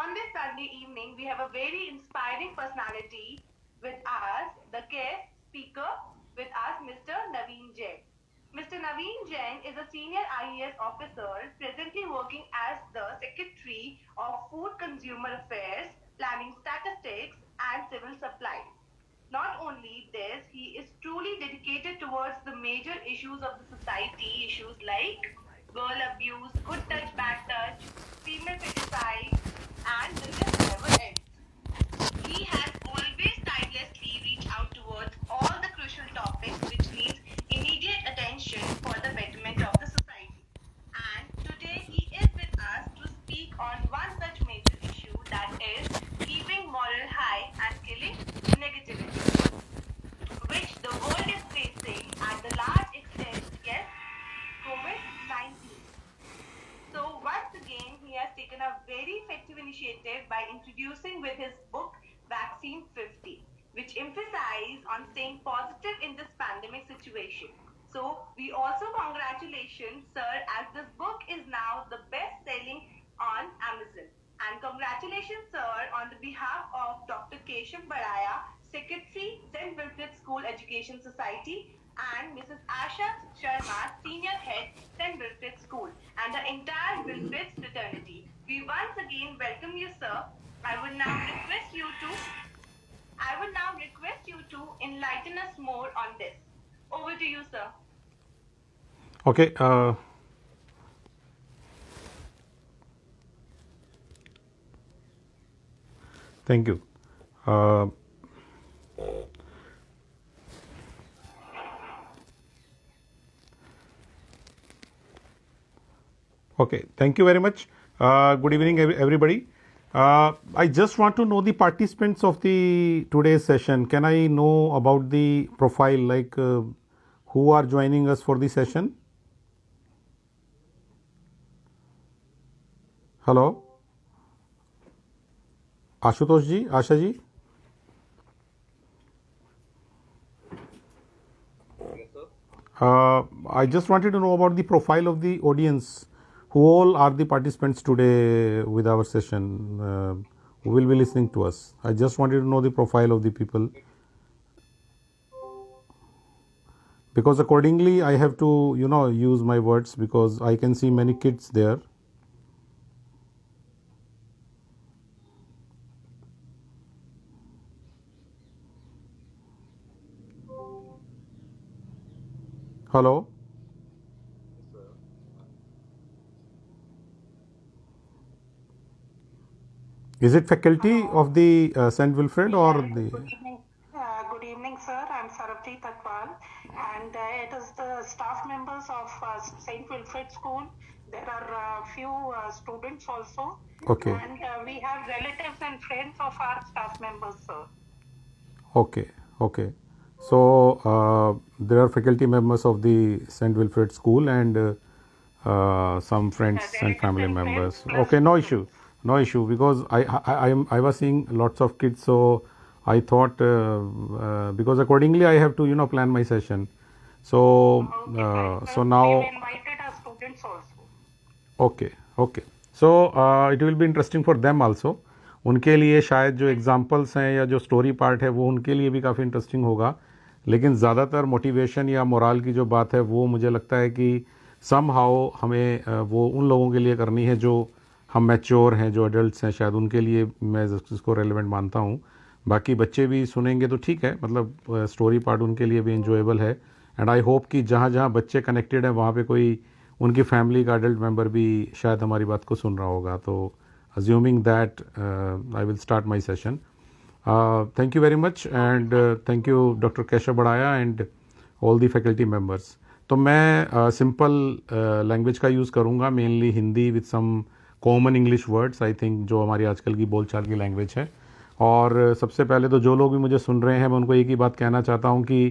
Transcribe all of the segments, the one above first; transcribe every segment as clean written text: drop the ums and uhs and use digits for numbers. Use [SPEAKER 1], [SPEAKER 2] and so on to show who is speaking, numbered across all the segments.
[SPEAKER 1] on this Sunday evening, we have a very inspiring personality with us, the guest speaker with us, Mr. Naveen Jain. Mr. Naveen Jain is a senior IAS officer presently working as the Secretary of Food Consumer Affairs, Planning Statistics and Civil Supplies. Not only this, he is truly dedicated towards the major issues of the society, issues like girl abuse, good touch, bad touch, female feticide, and the list never ends. He has always tirelessly reached out towards all the crucial topics which needs immediate attention for the betterment of the society. And today he is with us to speak on one such major issue, that is keeping moral high and killing negativity, which the world is facing at the large extent, yes, COVID-19. So once again, he has taken a very effective initiative by introducing with his book Vaccine 50, which emphasizes on staying positive in this pandemic situation. So we also congratulations, sir, as this book is now the best selling on Amazon. And congratulations, sir, on the behalf of Dr. Keshav Baraya, Secretary, St. Wilfrid School Education Society, and Mrs. Asha Sharma, Senior Head, St. Wilfrid School, and the entire Wilfrid fraternity. We once again welcome you, sir. I would now request you to enlighten us more on this. Over to you, sir.
[SPEAKER 2] Okay. Thank you. Okay. Thank you very much. Good evening, everybody. I just want to know the participants of the today's session. Can I know about the profile, like who are joining us for the session? Hello, Ashutosh ji, Asha ji. I just wanted to know about the profile of the audience. Who all are the participants today with our session? Who will be listening to us? I just wanted to know the profile of the people, because accordingly I have to use my words, because I can see many kids there. Hello. Is it faculty of the St. Wilfrid or the?
[SPEAKER 3] Good evening, sir. I'm Sarabji Takwal, and it is the staff members of St. Wilfrid School. There are a few students also.
[SPEAKER 2] Okay.
[SPEAKER 3] And we have relatives and friends of our staff members, sir.
[SPEAKER 2] Okay. Okay. So there are faculty members of the St. Wilfrid School and some friends and family members. Okay, no issue, no issue, because I was seeing lots of kids, so I thought because accordingly I have to plan my session. So so now.
[SPEAKER 3] We invited our students also.
[SPEAKER 2] Okay, okay. So it will be interesting for them also. उनके लिए शायद जो examples हैं या जो story part है वो उनके लिए भी काफ़ी इंटरेस्टिंग होगा, लेकिन ज़्यादातर मोटिवेशन या मोरल की जो बात है वो मुझे लगता है कि सम हाउ हमें वो उन लोगों के लिए करनी है जो हम मैच्योर हैं, जो एडल्ट्स हैं, शायद उनके लिए मैं इसको रेलेवेंट मानता हूँ. बाकी बच्चे भी सुनेंगे तो ठीक है, मतलब स्टोरी पार्ट उनके लिए भी इंजॉयबल है. एंड आई होप कि जहाँ जहाँ बच्चे कनेक्टेड हैं वहाँ पे कोई उनकी फैमिली का एडल्ट मेंबर भी शायद हमारी बात को सुन रहा होगा. तो assuming that I will start my session. Thank you very much and thank you Dr. Keshav Badaya and all the faculty members. तो मैं सिंपल लैंग्वेज का यूज़ करूँगा, mainly Hindi with some common English words, I think जो हमारी आजकल की बोलचाल की लैंग्वेज है. और सबसे पहले तो जो लोग भी मुझे सुन रहे हैं मैं उनको एक ही बात कहना चाहता हूँ कि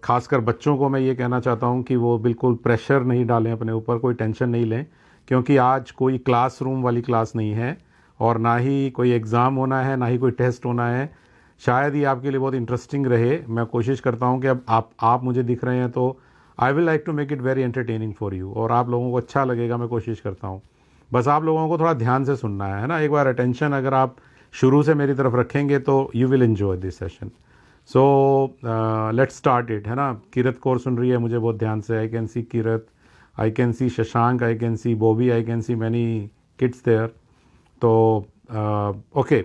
[SPEAKER 2] ख़ासकर बच्चों को मैं ये कहना चाहता हूँ कि वो बिल्कुल प्रेशर नहीं डालें अपने ऊपर, कोई टेंशन नहीं लें, क्योंकि आज कोई क्लासरूम वाली क्लास नहीं है और ना ही कोई एग्ज़ाम होना है, ना ही कोई टेस्ट होना है. शायद ये आपके लिए बहुत इंटरेस्टिंग रहे. मैं कोशिश करता हूँ कि अब आप मुझे दिख रहे हैं तो I will like to make it very entertaining for you, और आप लोगों को अच्छा लगेगा, मैं कोशिश करता हूँ. बस आप लोगों को थोड़ा ध्यान से सुनना है ना। एक बार अटेंशन अगर आप शुरू से मेरी तरफ रखेंगे तो you will enjoy this session. So let's start it, है ना। किरत कौर सुन रही है मुझे बहुत ध्यान से। I can see Kirat, I can see Shashank, I can see Bobby, I can see many kids there. तो ओके,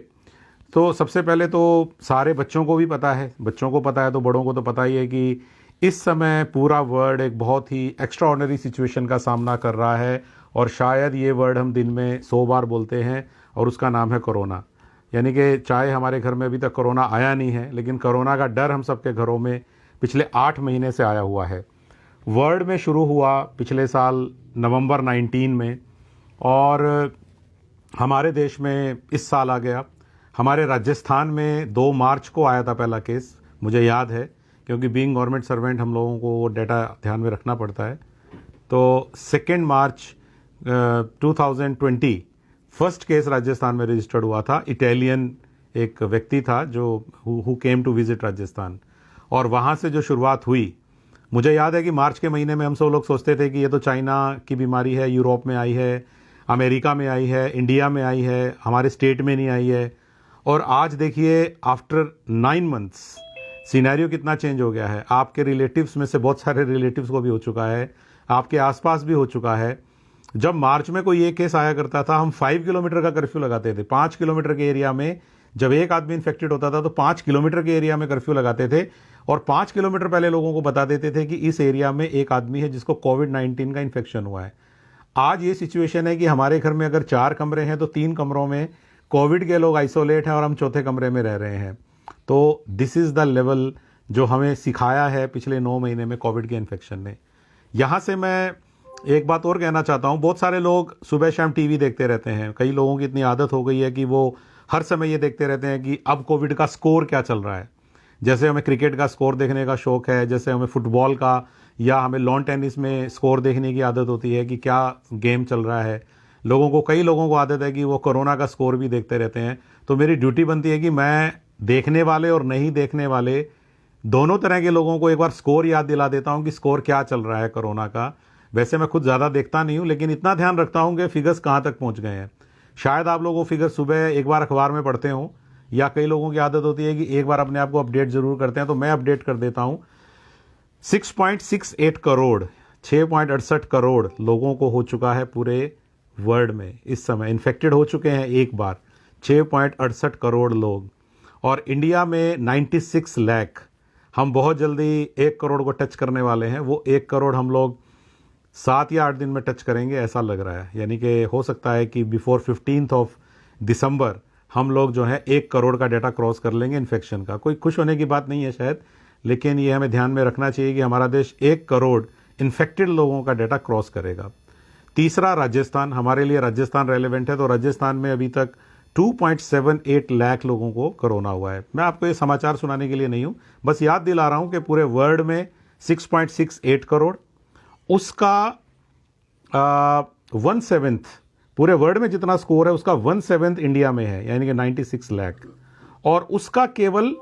[SPEAKER 2] तो सबसे पहले तो सारे बच्चों को भी पता है, बच्चों को पता है तो बड़ों को तो पता ही है कि इस समय पूरा वर्ल्ड एक बहुत ही एक्स्ट्राऑर्डिनरी सिचुएशन का सामना कर रहा है, और शायद ये वर्ड हम दिन में 100 बार बोलते हैं, और उसका नाम है कोरोना। यानी कि चाहे हमारे घर में अभी तक कोरोना आया नहीं है, लेकिन कोरोना का डर हम सबके घरों में पिछले 8 महीने से आया हुआ है। वर्ल्ड में शुरू हुआ पिछले साल नवंबर 19 में, और हमारे देश में इस साल आ गया। हमारे राजस्थान में 2 मार्च को आया था पहला केस, मुझे याद है, क्योंकि बीइंग गवर्नमेंट सर्वेंट हम लोगों को वो डाटा ध्यान में रखना पड़ता है। तो 2 मार्च 2020 फर्स्ट केस राजस्थान में रजिस्टर्ड हुआ था। इटालियन एक व्यक्ति था जो who came to visit Rajasthan, और वहाँ से जो शुरुआत हुई, मुझे याद है कि मार्च के महीने में हम सब लोग सोचते थे कि ये तो चाइना की बीमारी है, यूरोप में आई है, अमेरिका में आई है, इंडिया में आई है, हमारे स्टेट में नहीं आई है। और आज देखिए आफ्टर 9 मंथ्स सिनेरियो कितना चेंज हो गया है। आपके रिलेटिव्स में से बहुत सारे रिलेटिव्स को भी हो चुका है, आपके आसपास भी हो चुका है। जब मार्च में कोई एक केस आया करता था, हम 5 किलोमीटर का कर्फ्यू लगाते थे। 5 किलोमीटर के एरिया में जब एक आदमी इन्फेक्टेड होता था तो 5 किलोमीटर के एरिया में कर्फ्यू लगाते थे, और 5 किलोमीटर पहले लोगों को बता देते थे कि इस एरिया में एक आदमी है जिसको कोविड-19 का इन्फेक्शन हुआ है। आज ये सिचुएशन है कि हमारे घर में अगर 4 कमरे हैं तो 3 कमरों में कोविड के लोग आइसोलेट हैं और हम चौथे कमरे में रह रहे हैं। तो दिस इज़ द लेवल जो हमें सिखाया है पिछले 9 महीने में कोविड के इन्फेक्शन ने। यहाँ से मैं एक बात और कहना चाहता हूँ। बहुत सारे लोग सुबह शाम टीवी देखते रहते हैं। कई लोगों की इतनी आदत हो गई है कि वो हर समय ये देखते रहते हैं कि अब कोविड का स्कोर क्या चल रहा है। जैसे हमें क्रिकेट का स्कोर देखने का शौक है, जैसे हमें फुटबॉल का या हमें लॉन टेनिस में स्कोर देखने की आदत होती है कि क्या गेम चल रहा है। कई लोगों को आदत है कि वो कोरोना का स्कोर भी देखते रहते हैं। तो मेरी ड्यूटी बनती है कि मैं देखने वाले और नहीं देखने वाले दोनों तरह के लोगों को एक बार स्कोर याद दिला देता हूं कि स्कोर क्या चल रहा है कोरोना का। वैसे मैं खुद ज़्यादा देखता नहीं हूं, लेकिन इतना ध्यान रखता हूं कि फिगर्स कहां तक पहुंच गए हैं। शायद आप लोग वो फिगर सुबह एक बार अखबार में पढ़ते हो, या कई लोगों की आदत होती है कि एक बार अपने आप को अपडेट जरूर करते हैं। तो मैं अपडेट कर देता हूं। 6.68 करोड़ 6.68 करोड़ लोगों को हो चुका है पूरे वर्ल्ड में इस समय, इन्फेक्टेड हो चुके हैं एक बार 6.68 करोड़ लोग। और इंडिया में 96 लाख, हम बहुत जल्दी 1 करोड़ को टच करने वाले हैं। वो 1 करोड़ हम लोग 7 या 8 दिन में टच करेंगे ऐसा लग रहा है। यानी कि हो सकता है कि बिफोर 15 दिसंबर हम लोग जो है 1 करोड़ का डाटा क्रॉस कर लेंगे इन्फेक्शन का। कोई खुश होने की बात नहीं है शायद, लेकिन ये हमें ध्यान में रखना चाहिए कि हमारा देश 1 करोड़ इन्फेक्टेड लोगों का डाटा क्रॉस करेगा। तीसरा राजस्थान, हमारे लिए राजस्थान रेलेवेंट है। तो राजस्थान में अभी तक 2.78 लाख लोगों को कोरोना हुआ है। मैं आपको ये समाचार सुनाने के लिए नहीं हूं, बस याद दिला रहा हूं कि पूरे वर्ल्ड में 6.68 करोड़, उसका 1/7 पूरे वर्ल्ड में जितना स्कोर है उसका 1/7 इंडिया में है, यानी कि 96 लाख। और उसका केवल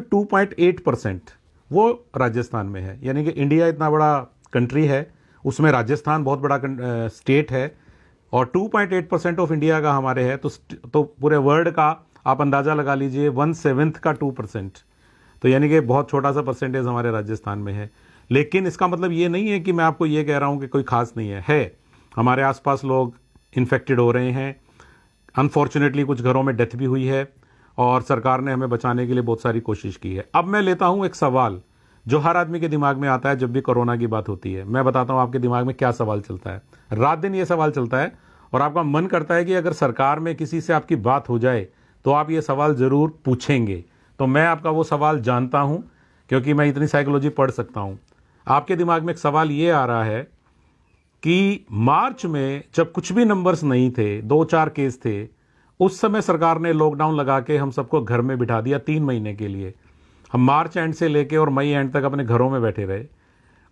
[SPEAKER 2] 2.8% वो राजस्थान में है। यानी कि इंडिया इतना बड़ा कंट्री है, उसमें राजस्थान बहुत बड़ा स्टेट है, और 2.8% ऑफ इंडिया का हमारे है। तो पूरे वर्ल्ड का आप अंदाज़ा लगा लीजिए 1/7 का 2%, तो यानी कि बहुत छोटा सा परसेंटेज हमारे राजस्थान में है। लेकिन इसका मतलब ये नहीं है कि मैं आपको ये कह रहा हूँ कि कोई खास नहीं है। हमारे आसपास लोग इन्फेक्टेड हो रहे हैं। अनफॉर्चुनेटली कुछ घरों में डेथ भी हुई है, और सरकार ने हमें बचाने के लिए बहुत सारी कोशिश की है। अब मैं लेता हूँ एक सवाल जो हर आदमी के दिमाग में आता है जब भी कोरोना की बात होती है। मैं बताता हूँ आपके दिमाग में क्या सवाल चलता है। रात दिन ये सवाल चलता है, और आपका मन करता है कि अगर सरकार में किसी से आपकी बात हो जाए तो आप ये सवाल ज़रूर पूछेंगे। तो मैं आपका वो सवाल जानता हूँ, क्योंकि मैं इतनी साइकोलॉजी पढ़ सकता हूँ। आपके दिमाग में एक सवाल ये आ रहा है कि मार्च में जब कुछ भी नंबर्स नहीं थे, 2-4 केस थे, उस समय सरकार ने लॉकडाउन लगा के हम सबको घर में बिठा दिया 3 महीने के लिए। हम मार्च एंड से लेके और मई एंड तक अपने घरों में बैठे रहे,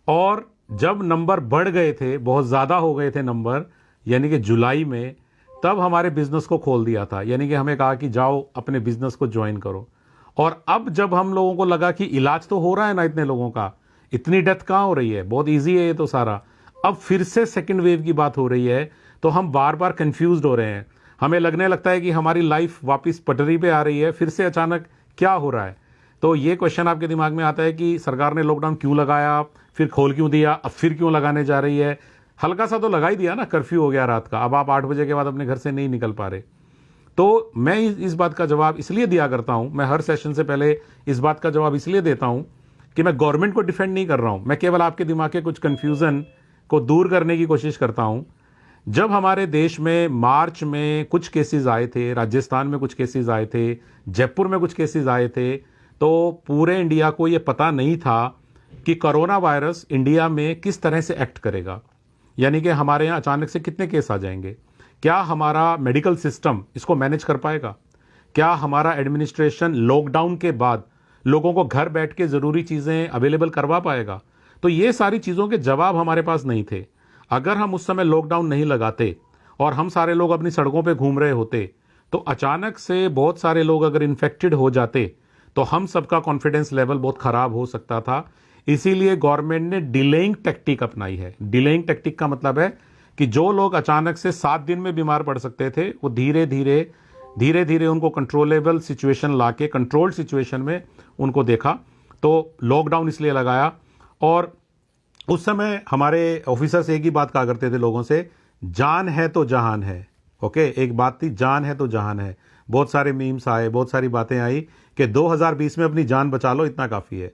[SPEAKER 2] और जब नंबर बढ़ गए थे, बहुत ज़्यादा हो गए थे नंबर, यानी कि जुलाई में, तब हमारे बिजनेस को खोल दिया था। यानी कि हमें कहा कि जाओ अपने बिजनेस को ज्वाइन करो। और अब जब हम लोगों को लगा कि इलाज तो हो रहा है ना इतने लोगों का, इतनी डेथ कहाँ हो रही है, बहुत ईजी है ये तो सारा, अब फिर से सेकेंड वेव की बात हो रही है। तो हम बार बार कंफ्यूज्ड हो रहे हैं, हमें लगने लगता है कि हमारी लाइफ वापस पटरी पे आ रही है, फिर से अचानक क्या हो रहा है। तो ये क्वेश्चन आपके दिमाग में आता है कि सरकार ने लॉकडाउन क्यों लगाया, फिर खोल क्यों दिया, अब फिर क्यों लगाने जा रही है। हल्का सा तो लगा ही दिया ना, कर्फ्यू हो गया रात का, अब आप 8 बजे के बाद अपने घर से नहीं निकल पा रहे। तो मैं इस बात का जवाब इसलिए दिया करता हूं, मैं हर सेशन से पहले इस बात का जवाब इसलिए देता हूं कि मैं गवर्नमेंट को डिफेंड नहीं कर रहा हूं, मैं केवल आपके दिमाग के कुछ कंफ्यूजन को दूर करने की कोशिश करता हूं। जब हमारे देश में मार्च में कुछ केसेस आए थे, राजस्थान में कुछ केसेस आए थे, जयपुर में कुछ केसेस आए थे, तो पूरे इंडिया को यह पता नहीं था कि कोरोना वायरस इंडिया में किस तरह से एक्ट करेगा, यानी कि हमारे यहाँ अचानक से कितने केस आ जाएंगे, क्या हमारा मेडिकल सिस्टम इसको मैनेज कर पाएगा, क्या हमारा एडमिनिस्ट्रेशन लॉकडाउन के बाद लोगों को घर बैठ के जरूरी चीजें अवेलेबल करवा पाएगा। तो ये सारी चीजों के जवाब हमारे पास नहीं थे। अगर हम उस समय लॉकडाउन नहीं लगाते और हम सारे लोग अपनी सड़कों पे घूम रहे होते, तो अचानक से बहुत सारे लोग अगर इन्फेक्टेड हो जाते तो हम सबका कॉन्फिडेंस लेवल बहुत खराब हो सकता था। इसीलिए गवर्नमेंट ने डिलेइंग टैक्टिक अपनाई है। डिलेइंग टैक्टिक का मतलब है कि जो लोग अचानक से 7 दिन में बीमार पड़ सकते थे, वो धीरे धीरे उनको कंट्रोलेबल सिचुएशन लाके कंट्रोल्ड सिचुएशन में उनको देखा। तो लॉकडाउन इसलिए लगाया। और उस समय हमारे ऑफिसर्स एक ही बात कहा करते थे लोगों से, जान है तो जहान है। ओके, एक बात थी, जान है तो जहान है। बहुत सारे मीम्स आए, बहुत सारी बातें आई कि 2020 में अपनी जान बचा लो, इतना काफी है।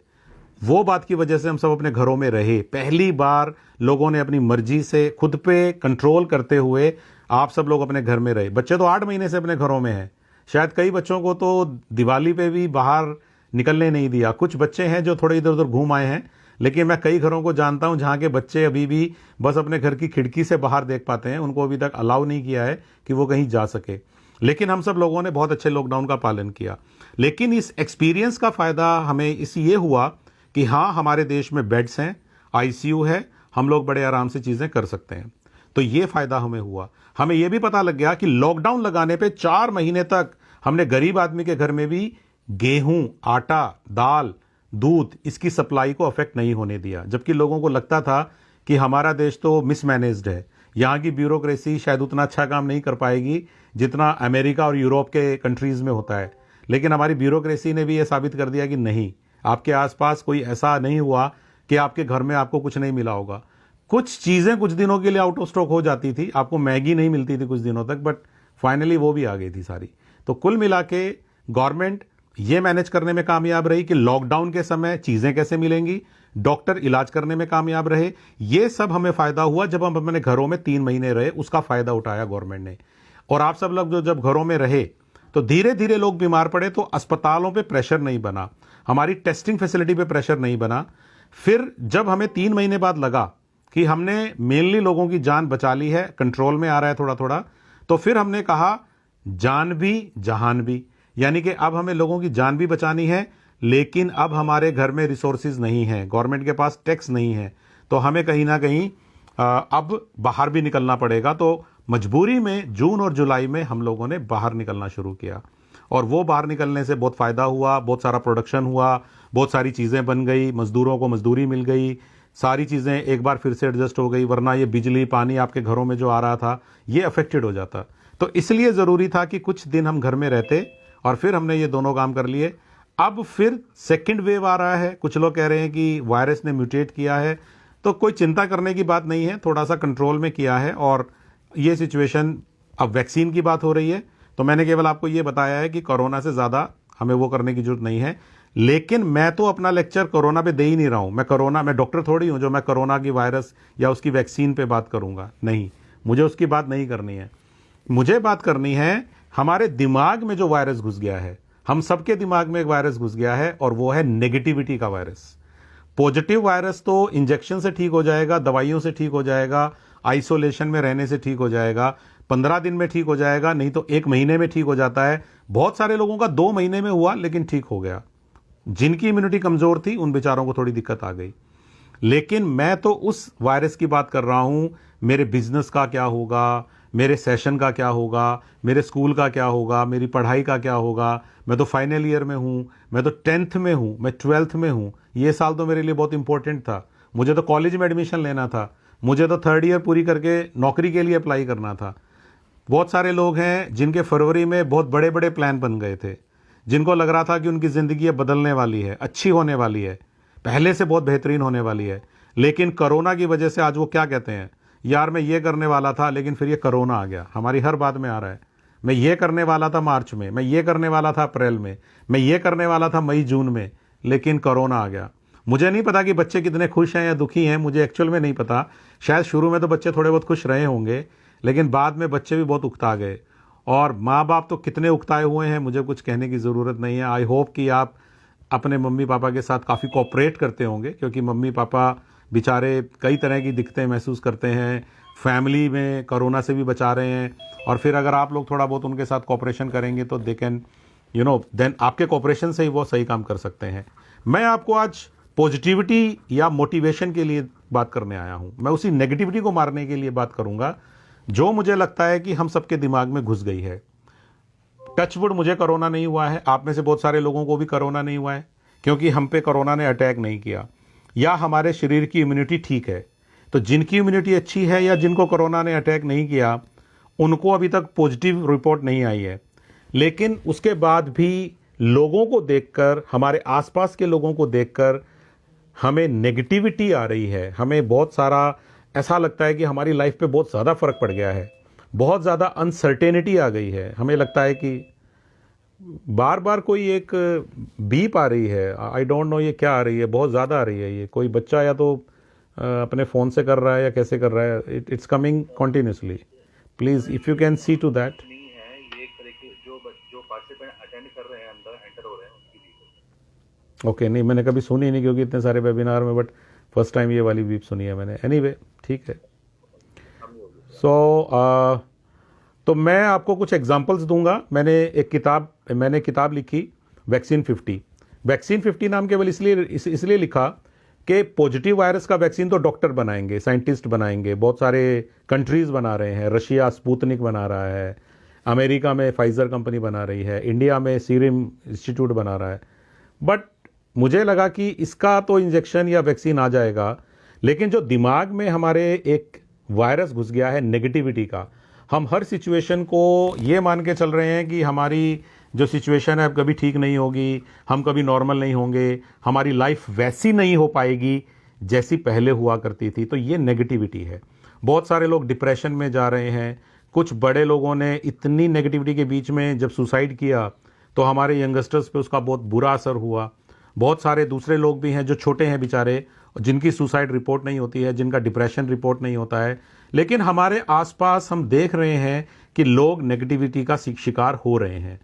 [SPEAKER 2] वो बात की वजह से हम सब अपने घरों में रहे। पहली बार लोगों ने अपनी मर्जी से खुद पे कंट्रोल करते हुए आप सब लोग अपने घर में रहे। बच्चे तो 8 महीने से अपने घरों में हैं। शायद कई बच्चों को तो दिवाली पे भी बाहर निकलने नहीं दिया। कुछ बच्चे हैं जो थोड़े इधर उधर घूम आए हैं, लेकिन मैं कई घरों को जानता हूं जहां के बच्चे अभी भी बस अपने घर की खिड़की से बाहर देख पाते हैं। उनको अभी तक अलाउ नहीं किया है कि वो कहीं जा सके। लेकिन हम सब लोगों ने बहुत अच्छे लॉकडाउन का पालन किया। लेकिन इस एक्सपीरियंस का फायदा हमें ये हुआ कि हाँ, हमारे देश में बेड्स हैं, आईसीयू है, हम लोग बड़े आराम से चीजें कर सकते हैं। तो ये फायदा हमें हुआ। हमें यह भी पता लग गया कि लॉकडाउन लगाने पे 4 महीने तक हमने गरीब आदमी के घर में भी गेहूं, आटा, दाल, दूध, इसकी सप्लाई को अफेक्ट नहीं होने दिया। जबकि लोगों को लगता था कि हमारा देश तो मिसमैनेज्ड है, यहाँ की ब्यूरोक्रेसी शायद उतना अच्छा काम नहीं कर पाएगी जितना अमेरिका और यूरोप के कंट्रीज में होता है। लेकिन हमारी ब्यूरोक्रेसी ने भी यह साबित कर दिया कि नहीं, आपके आसपास कोई ऐसा नहीं हुआ कि आपके घर में आपको कुछ नहीं मिला होगा। कुछ चीजें कुछ दिनों के लिए आउट ऑफ स्टॉक हो जाती थी, आपको मैगी नहीं मिलती थी कुछ दिनों तक, बट फाइनली वो भी आ गई थी सारी। तो कुल मिला के गवर्नमेंट ये मैनेज करने में कामयाब रही कि लॉकडाउन के समय चीजें कैसे मिलेंगी, डॉक्टर इलाज करने में कामयाब रहे। ये सब हमें फायदा हुआ जब हम अपने घरों में 3 महीने रहे, उसका फायदा उठाया गवर्नमेंट ने। और आप सब लोग जो जब घरों में रहे तो धीरे धीरे लोग बीमार पड़े तो अस्पतालों पे प्रेशर नहीं बना, हमारी टेस्टिंग फैसिलिटी पे प्रेशर नहीं बना। फिर जब हमें 3 महीने बाद लगा कि हमने मेनली लोगों की जान बचा ली है, कंट्रोल में आ रहा है थोड़ा थोड़ा, तो फिर हमने कहा जान भी जहान भी, यानी कि अब हमें लोगों की जान भी बचानी है, लेकिन अब हमारे घर में रिसोर्सेज नहीं है, गवर्नमेंट के पास टैक्स नहीं है, तो हमें कहीं ना कहीं अब बाहर भी निकलना पड़ेगा। तो मजबूरी में जून और जुलाई में हम लोगों ने बाहर निकलना शुरू किया। और वो बाहर निकलने से बहुत फायदा हुआ, बहुत सारा प्रोडक्शन हुआ, बहुत सारी चीजें बन गई, मजदूरों को मजदूरी मिल गई, सारी चीजें एक बार फिर से एडजस्ट हो गई। वरना ये बिजली पानी आपके घरों में जो आ रहा था ये अफेक्टेड हो जाता। तो इसलिए जरूरी था कि कुछ दिन हम घर में रहते, और फिर हमने ये दोनों काम कर लिए। अब फिर सेकंड वेव आ रहा है, कुछ लोग कह रहे हैं कि वायरस ने म्यूटेट किया है, तो कोई चिंता करने की बात नहीं है, थोड़ा सा कंट्रोल में किया है। और ये सिचुएशन, अब वैक्सीन की बात हो रही है, तो मैंने केवल आपको ये बताया है कि कोरोना से ज्यादा हमें वो करने की जरूरत नहीं है। लेकिन मैं तो अपना लेक्चर कोरोना पे दे ही नहीं रहा हूं। मैं डॉक्टर थोड़ी हूं जो मैं कोरोना की वायरस या उसकी वैक्सीन पे बात करूंगा, नहीं, मुझे उसकी बात नहीं करनी है। मुझे बात करनी है हमारे दिमाग में जो वायरस घुस गया है, हम सबके दिमाग में एक वायरस घुस गया है, और वो है नेगेटिविटी का वायरस। पॉजिटिव वायरस तो इंजेक्शन से ठीक हो जाएगा, दवाइयों से ठीक हो जाएगा, आइसोलेशन में रहने से ठीक हो जाएगा, 15 दिन में ठीक हो जाएगा, नहीं तो 1 महीने में ठीक हो जाता है। बहुत सारे लोगों का 2 महीने में हुआ लेकिन ठीक हो गया। जिनकी इम्यूनिटी कमजोर थी उन बेचारों को थोड़ी दिक्कत आ गई। लेकिन मैं तो उस वायरस की बात कर रहा हूं, मेरे बिजनेस का क्या होगा, मेरे सेशन का क्या होगा, मेरे स्कूल का क्या होगा, मेरी पढ़ाई का क्या होगा। मैं तो फाइनल ईयर में हूं, मैं तो 10th में हूं, मैं 12th में हूं। ये साल तो मेरे लिए बहुत इंपॉर्टेंट था, मुझे तो कॉलेज में एडमिशन लेना था। मुझे तो 3rd ईयर पूरी करके नौकरी के लिए अप्लाई करना था। बहुत सारे लोग हैं जिनके फरवरी में बहुत बड़े बड़े प्लान बन गए थे, जिनको लग रहा था कि उनकी ज़िंदगी अब बदलने वाली है, अच्छी होने वाली है, पहले से बहुत बेहतरीन होने वाली है। लेकिन कोरोना की वजह से आज वो क्या कहते हैं, यार मैं ये करने वाला था लेकिन फिर ये कोरोना आ गया। हमारी हर बात में आ रहा है, मैं ये करने वाला था मार्च में, मैं ये करने वाला था अप्रैल में, मैं ये करने वाला था मई जून में, लेकिन कोरोना आ गया। मुझे नहीं पता कि बच्चे कितने खुश हैं या दुखी हैं, मुझे एक्चुअल में नहीं पता। शायद शुरू में तो बच्चे थोड़े बहुत खुश रहे होंगे, लेकिन बाद में बच्चे भी बहुत उकता गए, और माँ बाप तो कितने उकताए हुए हैं मुझे कुछ कहने की ज़रूरत नहीं है। आई होप कि आप अपने मम्मी पापा के साथ काफ़ी कोऑपरेट करते होंगे, क्योंकि मम्मी पापा बेचारे कई तरह की दिक्कतें महसूस करते हैं, फैमिली में कोरोना से भी बचा रहे हैं, और फिर अगर आप लोग थोड़ा बहुत उनके साथ कोऑपरेशन करेंगे तो दे कैन देन आपके कोऑपरेशन से ही वो सही काम कर सकते हैं। मैं आपको आज पॉजिटिविटी या मोटिवेशन के लिए बात करने आया हूँ। मैं उसी नेगेटिविटी को मारने के लिए बात करूँगा जो मुझे लगता है कि हम सबके दिमाग में घुस गई है। टचवुड मुझे कोरोना नहीं हुआ है, आप में से बहुत सारे लोगों को भी कोरोना नहीं हुआ है, क्योंकि हम पे कोरोना ने अटैक नहीं किया, या हमारे शरीर की इम्यूनिटी ठीक है। तो जिनकी इम्यूनिटी अच्छी है या जिनको कोरोना ने अटैक नहीं किया, उनको अभी तक पॉजिटिव रिपोर्ट नहीं आई है। लेकिन उसके बाद भी लोगों को देखकर, हमारे आसपास के लोगों को देखकर हमें नेगेटिविटी आ रही है। हमें बहुत सारा ऐसा लगता है कि हमारी लाइफ पे बहुत ज़्यादा फ़र्क पड़ गया है, बहुत ज़्यादा अनसर्टेनिटी आ गई है। हमें लगता है कि बार बार कोई एक बीप आ रही है, आई डोंट नो ये क्या आ रही है, बहुत ज़्यादा आ रही है। ये कोई बच्चा या तो अपने फ़ोन से कर रहा है या कैसे कर रहा है, it's coming continuously. Please if you can see to that.
[SPEAKER 4] नहीं है, ये एक तरह के जो पार्टिसिपेंट अटेंड कर रहे हैं अंदर एंटर हो रहे हैं उनकी भी।
[SPEAKER 2] ओके, नहीं मैंने कभी सुनी नहीं क्योंकि इतने सारे वेबिनार में, बट फर्स्ट टाइम ये वाली बीप सुनी है मैंने। एनीवे ठीक है। तो मैं आपको कुछ एग्जांपल्स दूंगा। मैंने किताब लिखी वैक्सीन 50। वैक्सीन 50 नाम केवल इसलिए लिखा कि पॉजिटिव वायरस का वैक्सीन तो डॉक्टर बनाएंगे, साइंटिस्ट बनाएंगे, बहुत सारे कंट्रीज़ बना रहे हैं। रशिया स्पुतनिक बना रहा है, अमेरिका में फाइजर कंपनी बना रही है, इंडिया में सीरम इंस्टीट्यूट बना रहा है। बट मुझे लगा कि इसका तो इंजेक्शन या वैक्सीन आ जाएगा, लेकिन जो दिमाग में हमारे एक वायरस घुस गया है नेगेटिविटी का, हम हर सिचुएशन को ये मान के चल रहे हैं कि हमारी जो सिचुएशन है अब कभी ठीक नहीं होगी, हम कभी नॉर्मल नहीं होंगे, हमारी लाइफ वैसी नहीं हो पाएगी जैसी पहले हुआ करती थी। तो ये नेगेटिविटी है। बहुत सारे लोग डिप्रेशन में जा रहे हैं। कुछ बड़े लोगों ने इतनी नेगेटिविटी के बीच में जब सुसाइड किया तो हमारे यंगस्टर्स पे उसका बहुत बुरा असर हुआ। बहुत सारे दूसरे लोग भी हैं जो छोटे हैं बेचारे, जिनकी सुसाइड रिपोर्ट नहीं होती है, जिनका डिप्रेशन रिपोर्ट नहीं होता है, लेकिन हमारे आसपास हम देख रहे हैं कि लोग नेगेटिविटी का शिकार हो रहे हैं।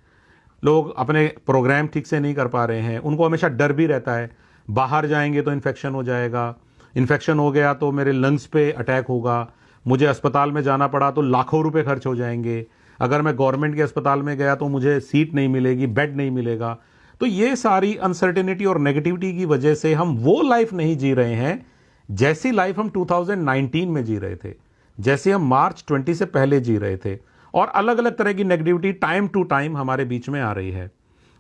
[SPEAKER 2] लोग अपने प्रोग्राम ठीक से नहीं कर पा रहे हैं, उनको हमेशा डर भी रहता है, बाहर जाएंगे तो इन्फेक्शन हो जाएगा, इन्फेक्शन हो गया तो मेरे लंग्स पे अटैक होगा, मुझे अस्पताल में जाना पड़ा तो लाखों रुपए खर्च हो जाएंगे, अगर मैं गवर्नमेंट के अस्पताल में गया तो मुझे सीट नहीं मिलेगी, बेड नहीं मिलेगा। तो ये सारी अनसर्टेनिटी और नेगेटिविटी की वजह से हम वो लाइफ नहीं जी रहे हैं जैसी लाइफ हम 2019 में जी रहे थे, जैसे हम मार्च 20 से पहले जी रहे थे। और अलग अलग तरह की नेगेटिविटी टाइम टू टाइम हमारे बीच में आ रही है।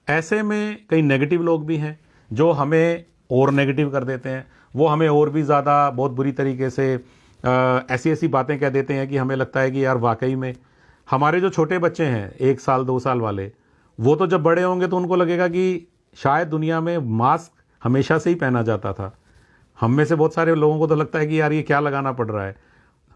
[SPEAKER 2] ऐसे में कई नेगेटिव लोग भी हैं जो हमें और नेगेटिव कर देते हैं। वो हमें और भी ज़्यादा बहुत बुरी तरीके से ऐसी ऐसी बातें कह देते हैं कि हमें लगता है कि यार वाकई में हमारे जो छोटे बच्चे हैं 1 साल 2 साल वाले, वो तो जब बड़े होंगे तो उनको लगेगा कि शायद दुनिया में मास्क हमेशा से ही पहना जाता था। हम में से बहुत सारे लोगों को तो लगता है कि यार ये क्या लगाना पड़ रहा है।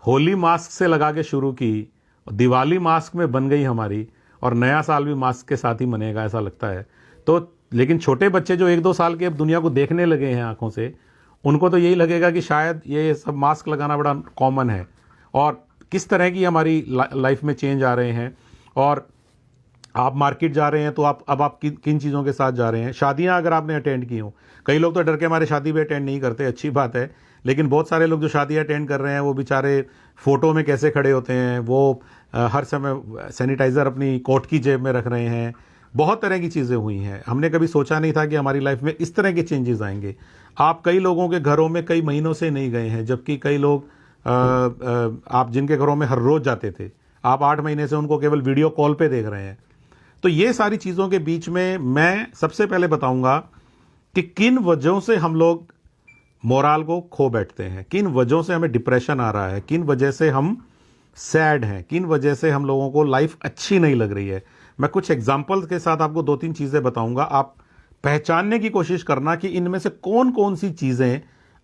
[SPEAKER 2] होली मास्क से लगा के शुरू की, दिवाली मास्क में बन गई हमारी, और नया साल भी मास्क के साथ ही मनेगा ऐसा लगता है। तो लेकिन छोटे बच्चे जो 1-2 साल के अब दुनिया को देखने लगे हैं आंखों से, उनको तो यही लगेगा कि शायद ये सब मास्क लगाना बड़ा कॉमन है, और किस तरह की हमारी लाइफ में चेंज आ रहे हैं। और आप मार्केट जा रहे हैं तो आप किन चीज़ों के साथ जा रहे हैं। शादियां अगर आपने अटेंड की हो, कई लोग तो डर के हमारे शादी भी अटेंड नहीं करते, अच्छी बात है, लेकिन बहुत सारे लोग जो शादी अटेंड कर रहे हैं वो बेचारे फ़ोटो में कैसे खड़े होते हैं, वो हर समय सैनिटाइज़र अपनी कोट की जेब में रख रहे हैं। बहुत तरह की चीज़ें हुई हैं। हमने कभी सोचा नहीं था कि हमारी लाइफ में इस तरह के चेंजेस आएंगे। आप कई लोगों के घरों में कई महीनों से नहीं गए हैं, जबकि कई लोग आप जिनके घरों में हर रोज़ जाते थे, आप 8 महीने से उनको केवल वीडियो कॉल पे देख रहे हैं। तो ये सारी चीज़ों के बीच में मैं सबसे पहले बताऊंगा कि किन वजहों से हम लोग मोराल को खो बैठते हैं, किन वजहों से हमें डिप्रेशन आ रहा है, किन वजह से हम सैड हैं, किन वजह से हम लोगों को लाइफ अच्छी नहीं लग रही है। मैं कुछ एग्जाम्पल्स के साथ आपको 2-3 चीज़ें बताऊंगा, आप पहचानने की कोशिश करना कि इनमें से कौन कौन सी चीज़ें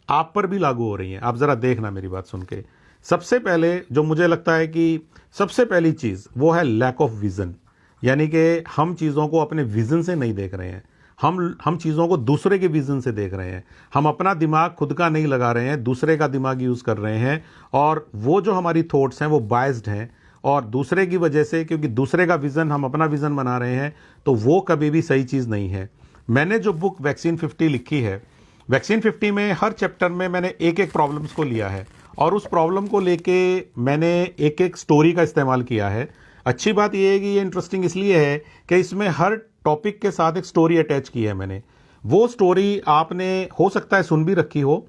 [SPEAKER 2] आप पर भी लागू हो रही हैं। आप ज़रा देखना मेरी बात सुन के। सबसे पहले जो मुझे लगता है कि सबसे पहली चीज़ वो है लैक ऑफ विज़न, यानी कि हम चीज़ों को अपने विज़न से नहीं देख रहे हैं, हम चीज़ों को दूसरे के विज़न से देख रहे हैं। हम अपना दिमाग खुद का नहीं लगा रहे हैं, दूसरे का दिमाग यूज़ कर रहे हैं, और वो जो हमारी थॉट्स हैं वो बायस्ड हैं, और दूसरे की वजह से, क्योंकि दूसरे का विज़न हम अपना विज़न बना रहे हैं, तो वो कभी भी सही चीज़ नहीं है। मैंने जो बुक वैक्सीन 50 लिखी है, वैक्सीन 50 में हर चैप्टर में मैंने एक एक प्रॉब्लम्स को लिया है, और उस प्रॉब्लम को लेके मैंने एक एक स्टोरी का इस्तेमाल किया है। अच्छी बात यह है कि ये इंटरेस्टिंग इसलिए है कि इसमें हर टॉपिक के साथ एक स्टोरी अटैच की है मैंने। वो स्टोरी आपने हो सकता है सुन भी रखी हो,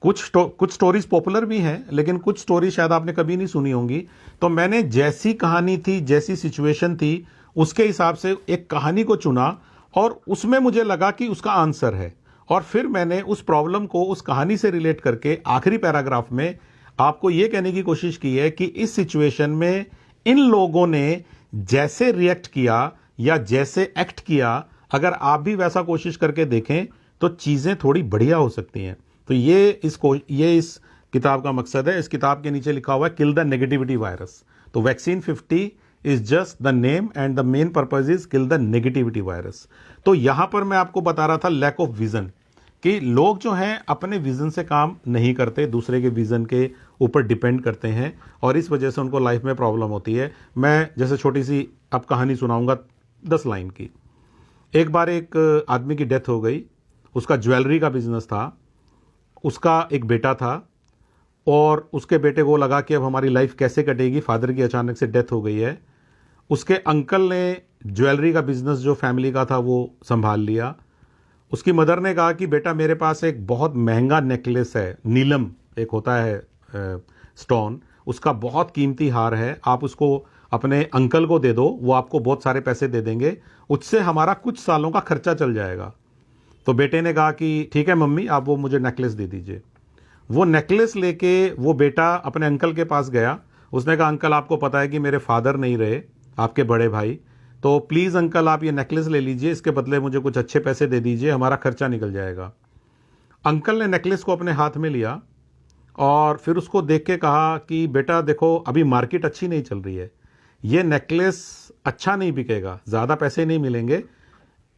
[SPEAKER 2] कुछ स्टोरीज पॉपुलर भी हैं, लेकिन कुछ स्टोरी शायद आपने कभी नहीं सुनी होंगी। तो मैंने जैसी कहानी थी, जैसी सिचुएशन थी, उसके हिसाब से एक कहानी को चुना, और उसमें मुझे लगा कि उसका आंसर है, और फिर मैंने उस प्रॉब्लम को उस कहानी से रिलेट करके आखिरी पैराग्राफ में आपको यह कहने की कोशिश की है कि इस सिचुएशन में इन लोगों ने जैसे रिएक्ट किया या जैसे एक्ट किया, अगर आप भी वैसा कोशिश करके देखें तो चीजें थोड़ी बढ़िया हो सकती हैं। तो ये इस किताब का मकसद है। इस किताब के नीचे लिखा हुआ है किल द नेगेटिविटी वायरस। तो vaccine 50 is just the name and the main purpose is kill the negativity virus. तो यहां पर मैं आपको बता रहा था लैक ऑफ विजन, कि लोग जो हैं अपने विजन से काम नहीं करते, दूसरे के विजन के ऊपर डिपेंड करते हैं, और इस वजह से उनको लाइफ में प्रॉब्लम होती है। मैं जैसे छोटी सी अब कहानी सुनाऊंगा 10 लाइन की। एक बार एक आदमी की डेथ हो गई, उसका ज्वेलरी का बिजनेस था, उसका एक बेटा था, और उसके बेटे को लगा कि अब हमारी लाइफ कैसे कटेगी, फादर की अचानक से डेथ हो गई है। उसके अंकल ने ज्वेलरी का बिजनेस जो फैमिली का था वो संभाल लिया। उसकी मदर ने कहा कि बेटा मेरे पास एक बहुत महंगा नेकलेस है, नीलम एक होता है स्टोन, उसका बहुत कीमती हार है, आप उसको अपने अंकल को दे दो, वो आपको बहुत सारे पैसे दे देंगे, उससे हमारा कुछ सालों का खर्चा चल जाएगा। तो बेटे ने कहा कि ठीक है मम्मी, आप वो मुझे नेकलेस दे दीजिए। वो नेकलेस लेके वो बेटा अपने अंकल के पास गया। उसने कहा अंकल आपको पता है कि मेरे फादर नहीं रहे, आपके बड़े भाई, तो प्लीज़ अंकल आप ये नेकलेस ले लीजिए, इसके बदले मुझे कुछ अच्छे पैसे दे दीजिए, हमारा खर्चा निकल जाएगा। अंकल ने नेकलेस को अपने हाथ में लिया और फिर उसको देख के कहा कि बेटा देखो अभी मार्केट अच्छी नहीं चल रही है, ये नेकलेस अच्छा नहीं बिकेगा, ज़्यादा पैसे नहीं मिलेंगे,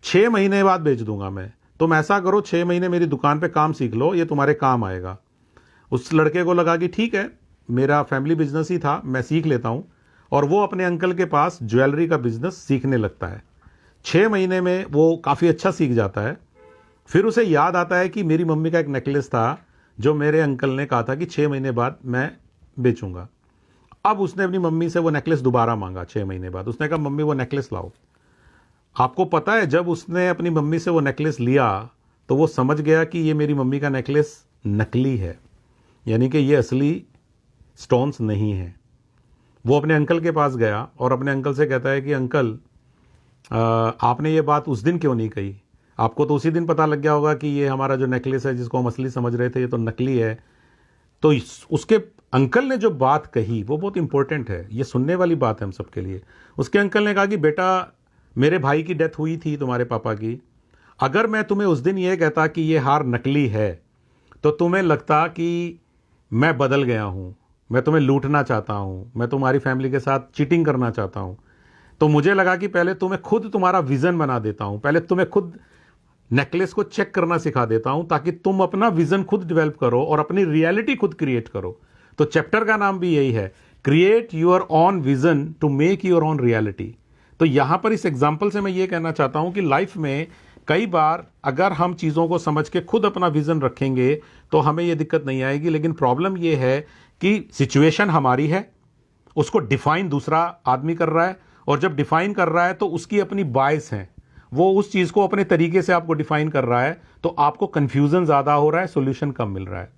[SPEAKER 2] 6 महीने बाद बेच दूंगा मैं, तुम ऐसा करो 6 महीने मेरी दुकान पे काम सीख लो, ये तुम्हारे काम आएगा। उस लड़के को लगा कि ठीक है, मेरा फैमिली बिजनेस ही था, मैं सीख लेता हूँ, और वो अपने अंकल के पास ज्वेलरी का बिजनेस सीखने लगता है। 6 महीने में वो काफ़ी अच्छा सीख जाता है। फिर उसे याद आता है कि मेरी मम्मी का एक नेकलेस था जो मेरे अंकल ने कहा था कि 6 महीने बाद मैं बेचूंगा। अब उसने अपनी मम्मी से वो नेकलेस दोबारा मांगा 6 महीने बाद। उसने कहा मम्मी वो नेकलेस लाओ। आपको पता है जब उसने अपनी मम्मी से वो नेकलेस लिया तो वो समझ गया कि ये मेरी मम्मी का नेकलेस नकली है, यानी कि ये असली स्टोन्स नहीं है। वो अपने अंकल के पास गया और अपने अंकल से कहता है कि अंकल आपने ये बात उस दिन क्यों नहीं कही, आपको तो उसी दिन पता लग गया होगा कि ये हमारा जो नेकलेस है जिसको हम असली समझ रहे थे ये तो नकली है। तो उसके अंकल ने जो बात कही वो बहुत इंपॉर्टेंट है, ये सुनने वाली बात है हम सबके लिए। उसके अंकल ने कहा कि बेटा मेरे भाई की डेथ हुई थी तुम्हारे पापा की, अगर मैं तुम्हें उस दिन ये कहता कि ये हार नकली है तो तुम्हें लगता कि मैं बदल गया हूँ, मैं तुम्हें लूटना चाहता हूँ, मैं तुम्हारी फैमिली के साथ चीटिंग करना चाहता हूँ। तो मुझे लगा कि पहले तुम्हें खुद तुम्हारा विजन बना देता हूँ, पहले तुम्हें खुद नेकलेस को चेक करना सिखा देता हूँ ताकि तुम अपना विजन खुद डेवलप करो और अपनी रियलिटी खुद क्रिएट करो। तो चैप्टर का नाम भी यही है, create your own vision to make your own reality. तो यहां पर इस एग्जाम्पल से मैं ये कहना चाहता हूं कि लाइफ में कई बार अगर हम चीज़ों को समझ के खुद अपना विजन रखेंगे तो हमें ये दिक्कत नहीं आएगी। लेकिन प्रॉब्लम ये है कि सिचुएशन हमारी है, उसको डिफाइन दूसरा आदमी कर रहा है, और जब डिफाइन कर रहा है तो उसकी अपनी बायस है, वो उस चीज़ को अपने तरीके से आपको डिफाइन कर रहा है, तो आपको कंफ्यूजन ज़्यादा हो रहा है, सोल्यूशन कम मिल रहा है।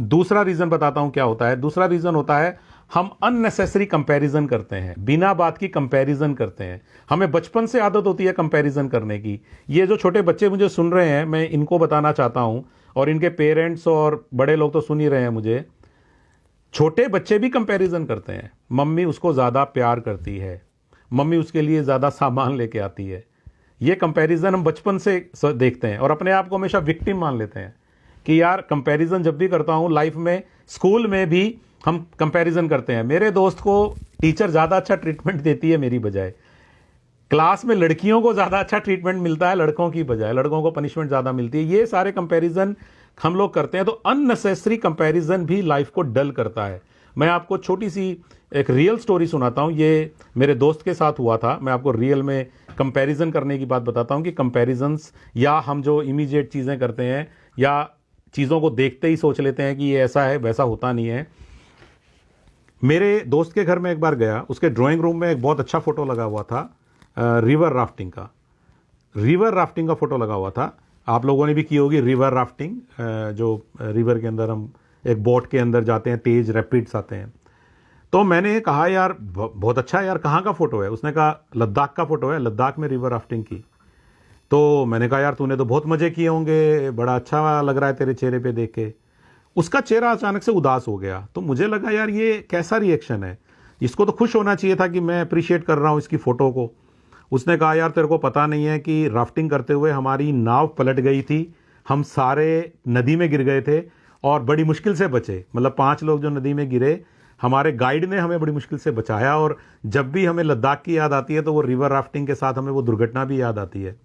[SPEAKER 2] दूसरा रीज़न बताता हूं क्या होता है। दूसरा रीज़न होता है हम अननेसेसरी कंपैरिजन करते हैं, बिना बात की कंपैरिजन करते हैं। हमें बचपन से आदत होती है कंपैरिजन करने की। ये जो छोटे बच्चे मुझे सुन रहे हैं, मैं इनको बताना चाहता हूं, और इनके पेरेंट्स और बड़े लोग तो सुन ही रहे हैं मुझे। छोटे बच्चे भी कंपैरिजन करते हैं। मम्मी उसको ज़्यादा प्यार करती है, मम्मी उसके लिए ज़्यादा सामान लेके आती है। ये कंपैरिजन हम बचपन से देखते हैं और अपने आप को हमेशा विक्टिम मान लेते हैं कि यार कंपैरिजन जब भी करता हूँ लाइफ में, स्कूल में भी हम कंपैरिजन करते हैं। मेरे दोस्त को टीचर ज़्यादा अच्छा ट्रीटमेंट देती है मेरी बजाय, क्लास में लड़कियों को ज़्यादा अच्छा ट्रीटमेंट मिलता है लड़कों की बजाय, लड़कों को पनिशमेंट ज़्यादा मिलती है। ये सारे कंपैरिजन हम लोग करते हैं। तो अननेसेसरी कंपैरिजन भी लाइफ को डल करता है। मैं आपको छोटी सी एक रियल स्टोरी सुनाता हूँ। ये मेरे दोस्त के साथ हुआ था। मैं आपको रियल में कंपैरिजन करने की बात बताता हूँ कि कंपैरिजन्स, या हम जो इमीडिएट चीज़ें करते हैं या चीज़ों को देखते ही सोच लेते हैं कि ये ऐसा है, वैसा होता नहीं है। मेरे दोस्त के घर में एक बार गया, उसके ड्राइंग रूम में एक बहुत अच्छा फोटो लगा हुआ था रिवर राफ्टिंग का। रिवर राफ्टिंग का फोटो लगा हुआ था। आप लोगों ने भी की होगी रिवर राफ्टिंग, जो रिवर के अंदर हम एक बोट के अंदर जाते हैं, तेज रैपिड्स आते हैं। तो मैंने कहा यार बहुत अच्छा है यार, कहाँ का फोटो है? उसने कहा लद्दाख का फोटो है, लद्दाख में रिवर राफ्टिंग की। तो मैंने कहा यार तूने तो बहुत मजे किए होंगे, बड़ा अच्छा लग रहा है तेरे चेहरे पे देख के। उसका चेहरा अचानक से उदास हो गया। तो मुझे लगा यार ये कैसा रिएक्शन है, इसको तो खुश होना चाहिए था कि मैं अप्रिशिएट कर रहा हूँ इसकी फ़ोटो को। उसने कहा यार तेरे को पता नहीं है कि राफ्टिंग करते हुए हमारी नाव पलट गई थी, हम सारे नदी में गिर गए थे और बड़ी मुश्किल से बचे। मतलब 5 लोग जो नदी में गिरे, हमारे गाइड ने हमें बड़ी मुश्किल से बचाया। और जब भी हमें लद्दाख की याद आती है तो वो रिवर राफ्टिंग के साथ हमें वो दुर्घटना भी याद आती है।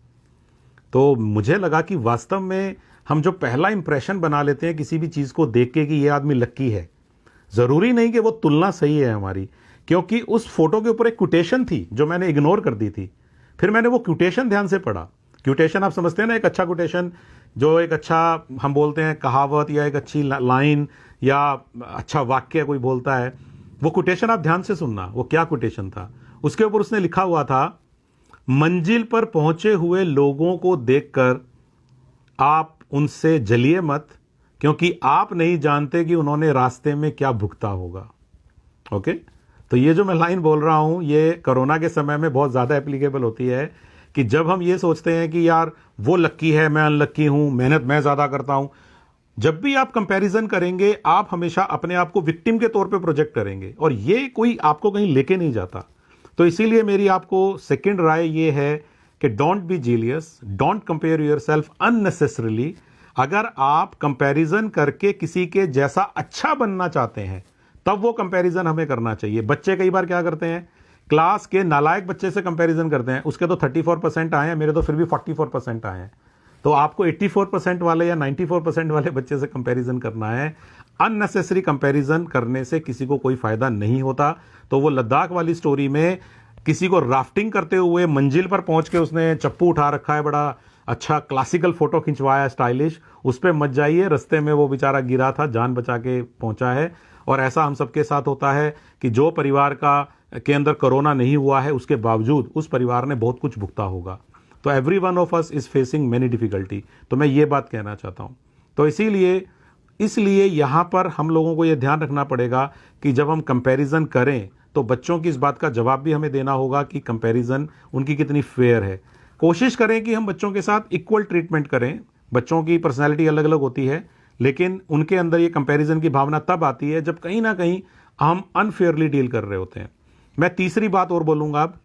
[SPEAKER 2] तो मुझे लगा कि वास्तव में हम जो पहला इंप्रेशन बना लेते हैं किसी भी चीज़ को देख के कि ये आदमी लक्की है, ज़रूरी नहीं कि वो तुलना सही है हमारी। क्योंकि उस फोटो के ऊपर एक कोटेशन थी जो मैंने इग्नोर कर दी थी। फिर मैंने वो कोटेशन ध्यान से पढ़ा। कोटेशन आप समझते हैं ना, एक अच्छा कोटेशन, जो एक अच्छा हम बोलते हैं कहावत या एक अच्छी लाइन या अच्छा वाक्य कोई बोलता है, वो कोटेशन आप ध्यान से सुनना। वो क्या कोटेशन था? उसके ऊपर उसने लिखा हुआ था, मंजिल पर पहुंचे हुए लोगों को देखकर आप उनसे जलिए मत, क्योंकि आप नहीं जानते कि उन्होंने रास्ते में क्या भुगता होगा। ओके, तो ये जो मैं लाइन बोल रहा हूं ये कोरोना के समय में बहुत ज़्यादा एप्लीकेबल होती है कि जब हम ये सोचते हैं कि यार वो लक्की है, मैं अनलक्की हूं, मेहनत मैं ज़्यादा करता हूं। जब भी आप कंपैरिजन करेंगे आप हमेशा अपने आप को विक्टिम के तौर पे प्रोजेक्ट करेंगे और ये कोई आपको कहीं लेके नहीं जाता। तो इसीलिए मेरी आपको सेकंड राय ये है कि don't be zealous, don't compare yourself unnecessarily. अगर आप कंपैरिजन करके किसी के जैसा अच्छा बनना चाहते हैं तब वो कंपैरिजन हमें करना चाहिए। बच्चे कई बार क्या करते हैं, क्लास के नालायक बच्चे से कंपैरिजन करते हैं, उसके तो 34% आए हैं, मेरे तो फिर भी 44% आए हैं। तो आपको 84% वाले या 94% वाले बच्चे से कंपैरिजन करना है। अननेसेसरी कंपैरिजन करने से किसी को कोई फायदा नहीं होता। तो वो लद्दाख वाली स्टोरी में किसी को राफ्टिंग करते हुए मंजिल पर पहुंच के उसने चप्पू उठा रखा है, बड़ा अच्छा क्लासिकल फोटो खिंचवाया स्टाइलिश, उस पर मत जाइए। रास्ते में वो बेचारा गिरा था, जान बचा के पहुंचा है। और ऐसा हम सबके साथ होता है कि जो परिवार के अंदर कोरोना नहीं हुआ है उसके बावजूद उस परिवार ने बहुत कुछ भुगता होगा। तो every one of us is facing many difficulty. तो मैं ये बात कहना चाहता हूँ। तो इसलिए यहाँ पर हम लोगों को ये ध्यान रखना पड़ेगा कि जब हम कंपैरिजन करें तो बच्चों की इस बात का जवाब भी हमें देना होगा कि कंपैरिजन उनकी कितनी फेयर है। कोशिश करें कि हम बच्चों के साथ इक्वल ट्रीटमेंट करें। बच्चों की पर्सनैलिटी अलग अलग होती है, लेकिन उनके अंदर ये कंपैरिजन की भावना तब आती है जब कहीं ना कहीं हम अनफेयरली डील कर रहे होते हैं। मैं तीसरी बात और बोलूँगा अब,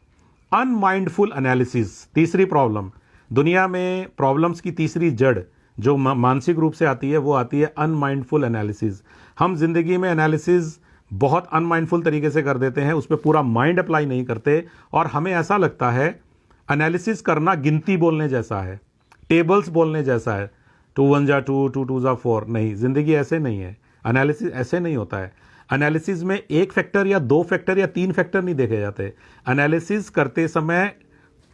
[SPEAKER 2] अनमाइंडफुल एनालिसिस। तीसरी प्रॉब्लम, दुनिया में प्रॉब्लम्स की तीसरी जड़ जो मानसिक रूप से आती है वो आती है अनमाइंडफुल एनालिसिस। हम जिंदगी में एनालिसिस बहुत अनमाइंडफुल तरीके से कर देते हैं, उस पर पूरा माइंड अप्लाई नहीं करते और हमें ऐसा लगता है एनालिसिस करना गिनती बोलने जैसा है, टेबल्स बोलने जैसा है, 2 1 जा 2 2 2 जा 4। नहीं, जिंदगी ऐसे नहीं है, एनालिसिस ऐसे नहीं होता है। एनालिसिस में 1 फैक्टर या 2 फैक्टर या 3 फैक्टर नहीं देखे जाते। एनालिसिस करते समय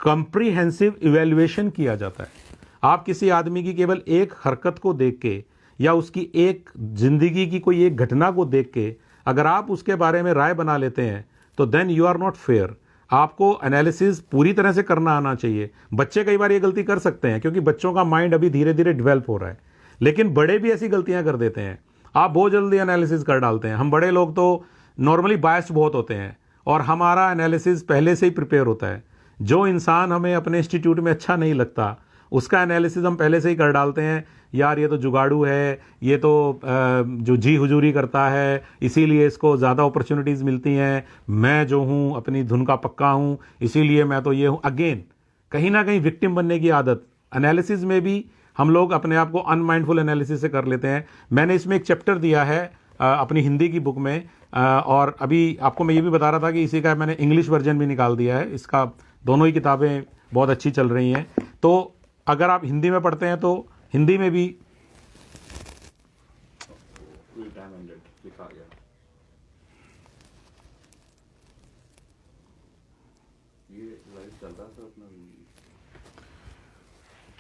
[SPEAKER 2] कॉम्प्रिहेंसिव इवैल्यूएशन किया जाता है। आप किसी आदमी की केवल एक हरकत को देख के या उसकी एक जिंदगी की कोई एक घटना को देख के अगर आप उसके बारे में राय बना लेते हैं तो then you are not fair. आपको एनालिसिस पूरी तरह से करना आना चाहिए। बच्चे कई बार ये गलती कर सकते हैं क्योंकि बच्चों का माइंड अभी धीरे धीरे डेवलप हो रहा है, लेकिन बड़े भी ऐसी गलतियां कर देते हैं। आप बहुत जल्दी एनालिसिस कर डालते हैं। हम बड़े लोग तो नॉर्मली बायस्ड बहुत होते हैं और हमारा एनालिसिस पहले से ही प्रिपेयर होता है। जो इंसान हमें अपने इंस्टीट्यूट में अच्छा नहीं लगता उसका एनालिसिस हम पहले से ही कर डालते हैं, यार ये तो जुगाड़ू है, ये तो जो जी हुजूरी करता है, इसीलिए इसको ज़्यादा अपॉर्चुनिटीज़ मिलती हैं, मैं जो हूँ अपनी धुन का पक्का हूँ, इसीलिए मैं तो ये हूँ। अगेन कहीं ना कहीं विक्टिम बनने की आदत एनालिसिस में भी हम लोग अपने आप को अनमाइंडफुल एनालिसिस से कर लेते हैं। मैंने इसमें एक चैप्टर दिया है अपनी हिंदी की बुक में, और अभी आपको मैं ये भी बता रहा था कि इसी का मैंने इंग्लिश वर्जन भी निकाल दिया है। इसका दोनों ही किताबें बहुत अच्छी चल रही हैं, तो अगर आप हिंदी में पढ़ते हैं तो हिंदी में भी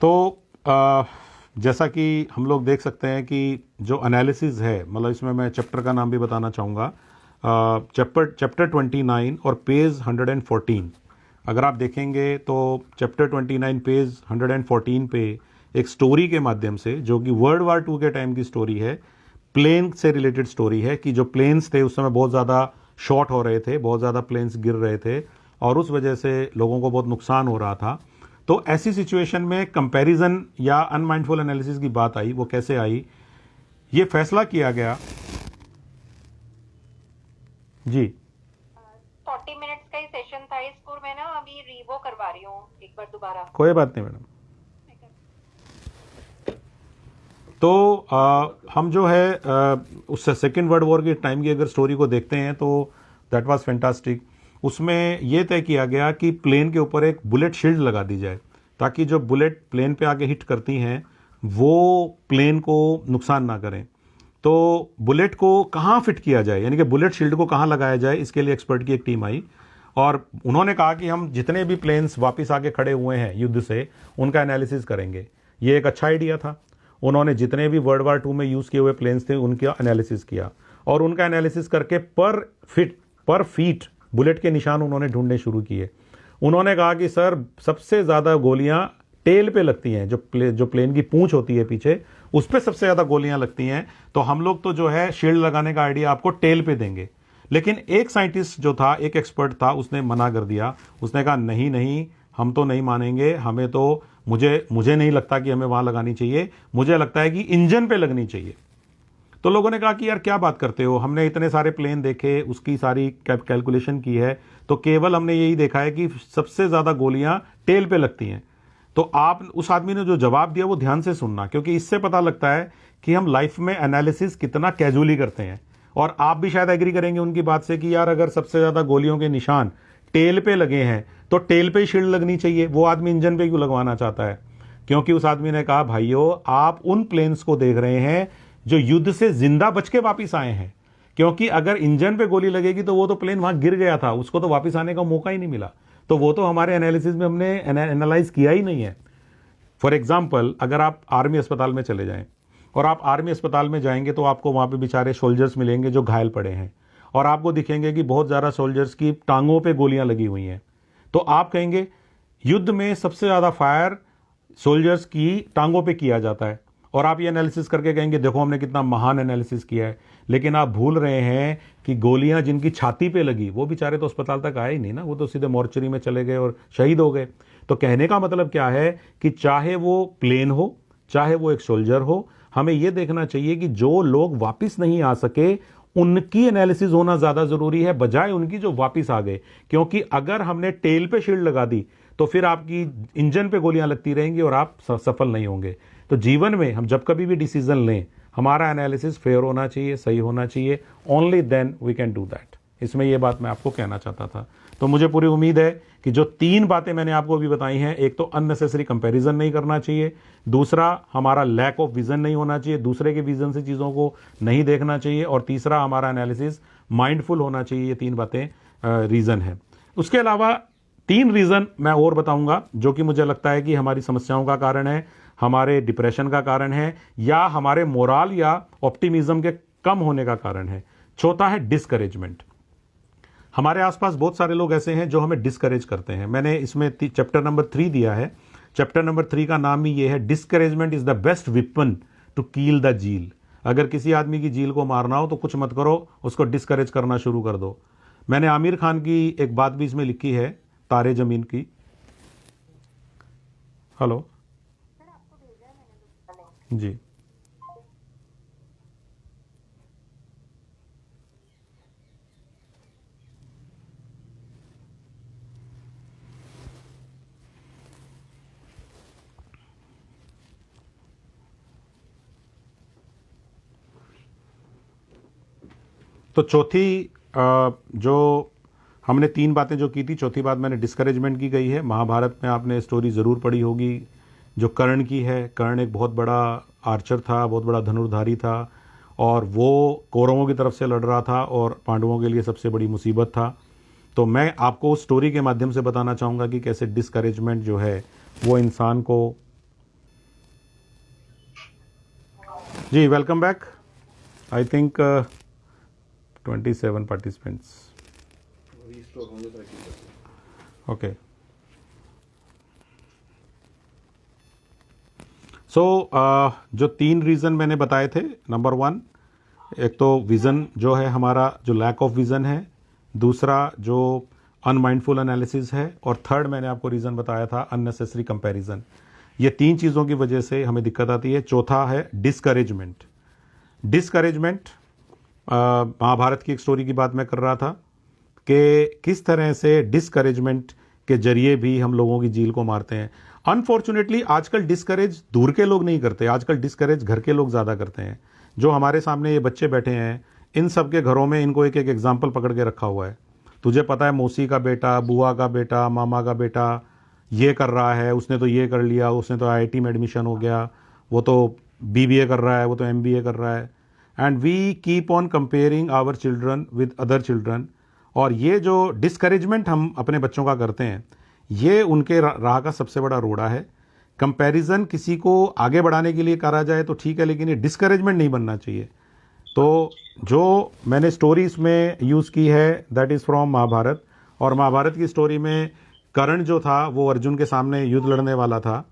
[SPEAKER 2] तो जैसा कि हम लोग देख सकते हैं कि जो एनालिसिस है, मतलब इसमें मैं चैप्टर का नाम भी बताना चाहूँगा, चैप्टर 29 और पेज 114। अगर आप देखेंगे तो चैप्टर 29 पेज 114 पे एक स्टोरी के माध्यम से, जो कि वर्ल्ड वार 2 के टाइम की स्टोरी है, प्लेन से रिलेटेड स्टोरी है कि जो प्लेन्स थे उस समय बहुत ज़्यादा शॉर्ट हो रहे थे, बहुत ज़्यादा प्लेन्स गिर रहे थे और उस वजह से लोगों को बहुत नुकसान हो रहा था। तो ऐसी सिचुएशन में कंपैरिजन या अनमाइंडफुल एनालिसिस की बात आई। वो कैसे आई? ये फैसला किया गया जी।
[SPEAKER 5] 40 मिनट्स का ही सेशन था इस स्कूल में ना, अभी रीवो करवा रही हूँ एक बार दोबारा।
[SPEAKER 2] कोई बात नहीं मैडम। तो हम जो है उस सेकेंड वर्ल्ड वॉर के टाइम की अगर स्टोरी को देखते हैं तो दैट वाज फैंटास्टिक। उसमें यह तय किया गया कि प्लेन के ऊपर एक बुलेट शील्ड लगा दी जाए ताकि जो बुलेट प्लेन पे आके हिट करती हैं वो प्लेन को नुकसान ना करें। तो बुलेट को कहाँ फिट किया जाए, यानी कि बुलेट शील्ड को कहाँ लगाया जाए, इसके लिए एक्सपर्ट की एक टीम आई और उन्होंने कहा कि हम जितने भी प्लेन्स वापस आके खड़े हुए हैं युद्ध से उनका एनालिसिस करेंगे। ये एक अच्छा आइडिया था। उन्होंने जितने भी वर्ल्ड वार 2 में यूज़ किए हुए प्लेन्स थे उनका एनालिसिस किया और उनका एनालिसिस करके पर फीट बुलेट के निशान उन्होंने ढूंढने शुरू किए। उन्होंने कहा कि सर सबसे ज़्यादा गोलियां टेल पे लगती हैं, जो प्लेन की पूंछ होती है पीछे, उस पर सबसे ज़्यादा गोलियां लगती हैं, तो हम लोग तो जो है शील्ड लगाने का आइडिया आपको टेल पे देंगे। लेकिन एक साइंटिस्ट जो था, एक एक्सपर्ट था, उसने मना कर दिया। उसने कहा नहीं नहीं, हम तो नहीं मानेंगे, हमें तो मुझे नहीं लगता कि हमें वहां लगानी चाहिए, मुझे लगता है कि इंजन पे लगनी चाहिए। तो लोगों ने कहा कि यार क्या बात करते हो, हमने इतने सारे प्लेन देखे, उसकी सारी कैलकुलेशन की है, तो केवल हमने यही देखा है कि सबसे ज़्यादा गोलियां टेल पे लगती हैं। तो आप उस आदमी ने जो जवाब दिया वो ध्यान से सुनना, क्योंकि इससे पता लगता है कि हम लाइफ में एनालिसिस कितना कैजुअली करते हैं। और आप भी शायद एग्री करेंगे उनकी बात से कि यार अगर सबसे ज़्यादा गोलियों के निशान टेल पे लगे हैं तो टेल पे ही शील्ड लगनी चाहिए। वो आदमी इंजन पे क्यों लगवाना चाहता है? क्योंकि उस आदमी ने कहा भाइयों आप उन प्लेन्स को देख रहे हैं जो युद्ध से जिंदा बच के वापिस आए हैं, क्योंकि अगर इंजन पे गोली लगेगी तो वो तो प्लेन वहां गिर गया था, उसको तो वापस आने का मौका ही नहीं मिला, तो वो तो हमारे एनालिसिस में हमने एनालाइज किया ही नहीं है। फॉर एग्जाम्पल, अगर आप आर्मी अस्पताल में चले जाएं और आप आर्मी अस्पताल में जाएंगे तो आपको वहां पे बेचारे सोल्जर्स मिलेंगे जो घायल पड़े हैं और आपको दिखेंगे कि बहुत ज़्यादा सोल्जर्स की टांगों पे गोलियां लगी हुई हैं। तो आप कहेंगे युद्ध में सबसे ज़्यादा फायर सोल्जर्स की टांगों पे किया जाता है और आप ये एनालिसिस करके कहेंगे देखो हमने कितना महान एनालिसिस किया है। लेकिन आप भूल रहे हैं कि गोलियां जिनकी छाती पे लगी वो बेचारे तो अस्पताल तक आए ही नहीं ना, वो तो सीधे मॉर्चरी में चले गए और शहीद हो गए। तो कहने का मतलब क्या है कि चाहे वो प्लेन हो, चाहे वो एक सोल्जर हो, हमें ये देखना चाहिए कि जो लोग वापिस नहीं आ सके उनकी एनालिसिस होना ज़्यादा ज़रूरी है बजाय उनकी जो वापिस आ गए। क्योंकि अगर हमने टेल पे शील्ड लगा दी तो फिर आपकी इंजन पे गोलियां लगती रहेंगी और आप सफल नहीं होंगे। तो जीवन में हम जब कभी भी डिसीजन लें, हमारा एनालिसिस फेयर होना चाहिए, सही होना चाहिए। Only then we can do that. इसमें यह बात मैं आपको कहना चाहता था। तो मुझे पूरी उम्मीद है कि जो 3 बातें मैंने आपको अभी बताई हैं, एक तो अननेसेसरी कंपैरिजन नहीं करना चाहिए, दूसरा हमारा लैक ऑफ विजन नहीं होना चाहिए, दूसरे के विजन से चीज़ों को नहीं देखना चाहिए, और तीसरा हमारा एनालिसिस माइंडफुल होना चाहिए। ये 3 बातें रीज़न है। उसके अलावा 3 रीज़न मैं और बताऊंगा जो कि मुझे लगता है कि हमारी समस्याओं का कारण है, हमारे डिप्रेशन का कारण है, या हमारे मोरल या ऑप्टिमिज्म के कम होने का कारण है। चौथा है डिस्करेजमेंट। हमारे आसपास बहुत सारे लोग ऐसे हैं जो हमें डिस्करेज करते हैं। मैंने इसमें चैप्टर नंबर 3 दिया है। चैप्टर नंबर 3 का नाम ही ये है, discouragement is the best weapon to kill the zeal. अगर किसी आदमी की झील को मारना हो तो कुछ मत करो, उसको डिस्करेज करना शुरू कर दो। मैंने आमिर खान की एक बात भी इसमें लिखी है, तारे ज़मीन की। हेलो जी। तो चौथी जो हमने 3 बातें जो की थी, चौथी बात मैंने डिस्करेजमेंट की गई है। महाभारत में आपने स्टोरी ज़रूर पढ़ी होगी जो कर्ण की है। कर्ण एक बहुत बड़ा आर्चर था, बहुत बड़ा धनुर्धारी था, और वो कौरवों की तरफ से लड़ रहा था और पांडवों के लिए सबसे बड़ी मुसीबत था। तो मैं आपको उस स्टोरी के माध्यम से बताना चाहूँगा कि कैसे डिस्करेजमेंट जो है वो इंसान को। जी welcome back. I think 27 participants. Okay, so जो 3 रीज़न मैंने बताए थे, नंबर 1 एक तो विज़न जो है हमारा, जो लैक ऑफ विज़न है, दूसरा जो अनमाइंडफुल एनालिसिस है, और थर्ड मैंने आपको रीज़न बताया था अननेसेसरी कंपैरिजन। ये 3 चीज़ों की वजह से हमें दिक्कत आती है। चौथा है डिस्करेजमेंट। डिस्करेजमेंट, महाभारत की एक स्टोरी की बात मैं कर रहा था कि किस तरह से डिस्करेजमेंट के जरिए भी हम लोगों की झील को मारते हैं। अनफॉर्चुनेटली आजकल डिस्करेज दूर के लोग नहीं करते, आजकल डिस्करेज घर के लोग ज़्यादा करते हैं। जो हमारे सामने ये बच्चे बैठे हैं, इन सब के घरों में इनको एक एक एग्जाम्पल पकड़ के रखा हुआ है। तुझे पता है मौसी का बेटा, बुआ का बेटा, मामा का बेटा ये कर रहा है, उसने तो ये कर लिया, उसने तो IIT में एडमिशन हो गया, वो तो BBA कर रहा है, वो तो MBA कर रहा है। And we keep on comparing our children with other children. और ये जो डिस्करेजमेंट हम अपने बच्चों का करते हैं, ये उनके राह का सबसे बड़ा रोड़ा है। कंपैरिजन किसी को आगे बढ़ाने के लिए करा जाए तो ठीक है, लेकिन ये डिस्करेजमेंट नहीं बनना चाहिए। तो जो मैंने स्टोरी इसमें यूज़ की है दैट इज़ फ्रॉम महाभारत। और महाभारत की स्टोरी में कर्ण जो था वो अर्जुन के सामने युद्ध लड़ने वाला था।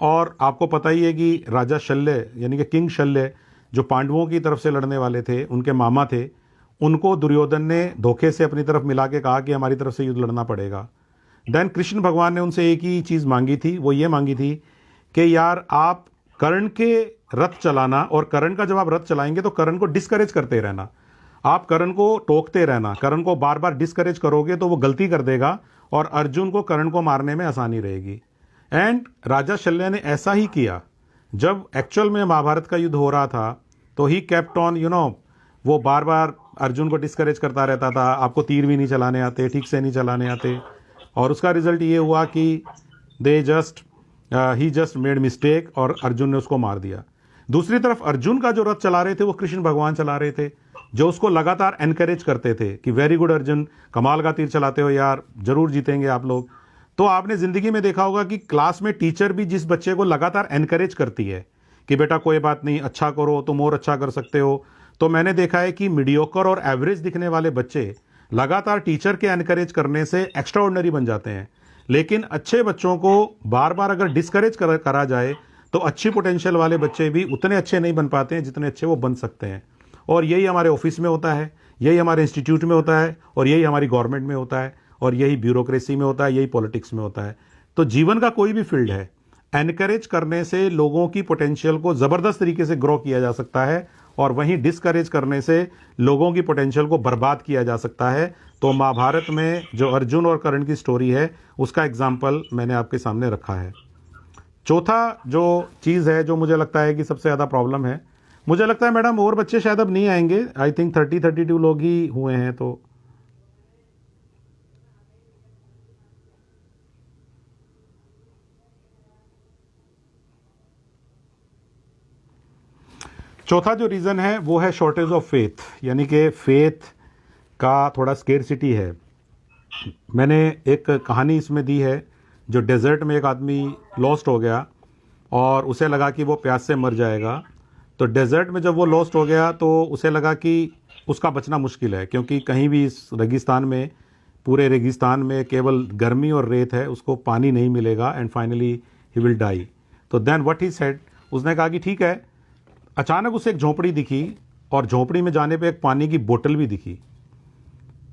[SPEAKER 2] और आपको पता ही है कि राजा शल्य यानी कि किंग शल्य जो पांडवों की तरफ से लड़ने वाले थे, उनके मामा थे, उनको दुर्योधन ने धोखे से अपनी तरफ मिला के कहा कि हमारी तरफ से युद्ध लड़ना पड़ेगा। देन कृष्ण भगवान ने उनसे एक ही चीज़ मांगी थी, वो ये मांगी थी कि यार आप कर्ण के रथ चलाना, और कर्ण का जब आप रथ चलाएंगे तो कर्ण को डिस्करेज करते रहना, आप कर्ण को टोकते रहना। कर्ण को बार बार डिस्करेज करोगे तो वो गलती कर देगा और अर्जुन को कर्ण को मारने में आसानी रहेगी। एंड राजा शल्य ने ऐसा ही किया। जब एक्चुअल में महाभारत का युद्ध हो रहा था तो ही केप्ट ऑन वो बार बार अर्जुन को डिस्करेज करता रहता था, आपको तीर भी नहीं चलाने आते, ठीक से नहीं चलाने आते। और उसका रिजल्ट ये हुआ कि ही जस्ट मेड मिस्टेक और अर्जुन ने उसको मार दिया। दूसरी तरफ अर्जुन का जो रथ चला रहे थे वो कृष्ण भगवान चला रहे थे, जो उसको लगातार एनकरेज करते थे कि वेरी गुड अर्जुन, कमाल का तीर चलाते हो यार, जरूर जीतेंगे आप लोग। तो आपने जिंदगी में देखा होगा कि क्लास में टीचर भी जिस बच्चे को लगातार एनकरेज करती है कि बेटा कोई बात नहीं, अच्छा करो, तुम और अच्छा कर सकते हो, तो मैंने देखा है कि मीडियोकर और एवरेज दिखने वाले बच्चे लगातार टीचर के एनकरेज करने से एक्स्ट्रा ऑर्डिनरी बन जाते हैं। लेकिन अच्छे बच्चों को बार बार अगर डिस्करेज करा जाए तो अच्छी पोटेंशियल वाले बच्चे भी उतने अच्छे नहीं बन पाते हैं जितने अच्छे वो बन सकते हैं। और यही हमारे ऑफिस में होता है, यही हमारे इंस्टीट्यूट में होता है, और यही हमारी गवर्नमेंट में होता है, और यही ब्यूरोक्रेसी में होता है, यही पॉलिटिक्स में होता है। तो जीवन का कोई भी फील्ड है, एनकरेज करने से लोगों की पोटेंशियल को ज़बरदस्त तरीके से ग्रो किया जा सकता है, और वहीं डिस्करेज करने से लोगों की पोटेंशियल को बर्बाद किया जा सकता है। तो महाभारत में जो अर्जुन और कर्ण की स्टोरी है उसका एग्जाम्पल मैंने आपके सामने रखा है। चौथा जो चीज़ है जो मुझे लगता है कि सबसे ज़्यादा प्रॉब्लम है, मुझे लगता है मैडम और बच्चे शायद अब नहीं आएंगे, आई थिंक 32 लोग ही हुए हैं। तो चौथा जो रीज़न है वो है शॉर्टेज ऑफ फेथ, यानी कि फेथ का थोड़ा स्केर्सिटी है। मैंने एक कहानी इसमें दी है, जो डेजर्ट में एक आदमी लॉस्ट हो गया और उसे लगा कि वो प्यास से मर जाएगा। तो डेजर्ट में जब वो लॉस्ट हो गया तो उसे लगा कि उसका बचना मुश्किल है, क्योंकि कहीं भी इस रेगिस्तान में, पूरे रेगिस्तान में केवल गर्मी और रेत है, उसको पानी नहीं मिलेगा, and finally he will die. तो देन व्हाट ही सेड, उसने कहा कि ठीक है, अचानक उसे एक झोंपड़ी दिखी और झोंपड़ी में जाने पे एक पानी की बोतल भी दिखी।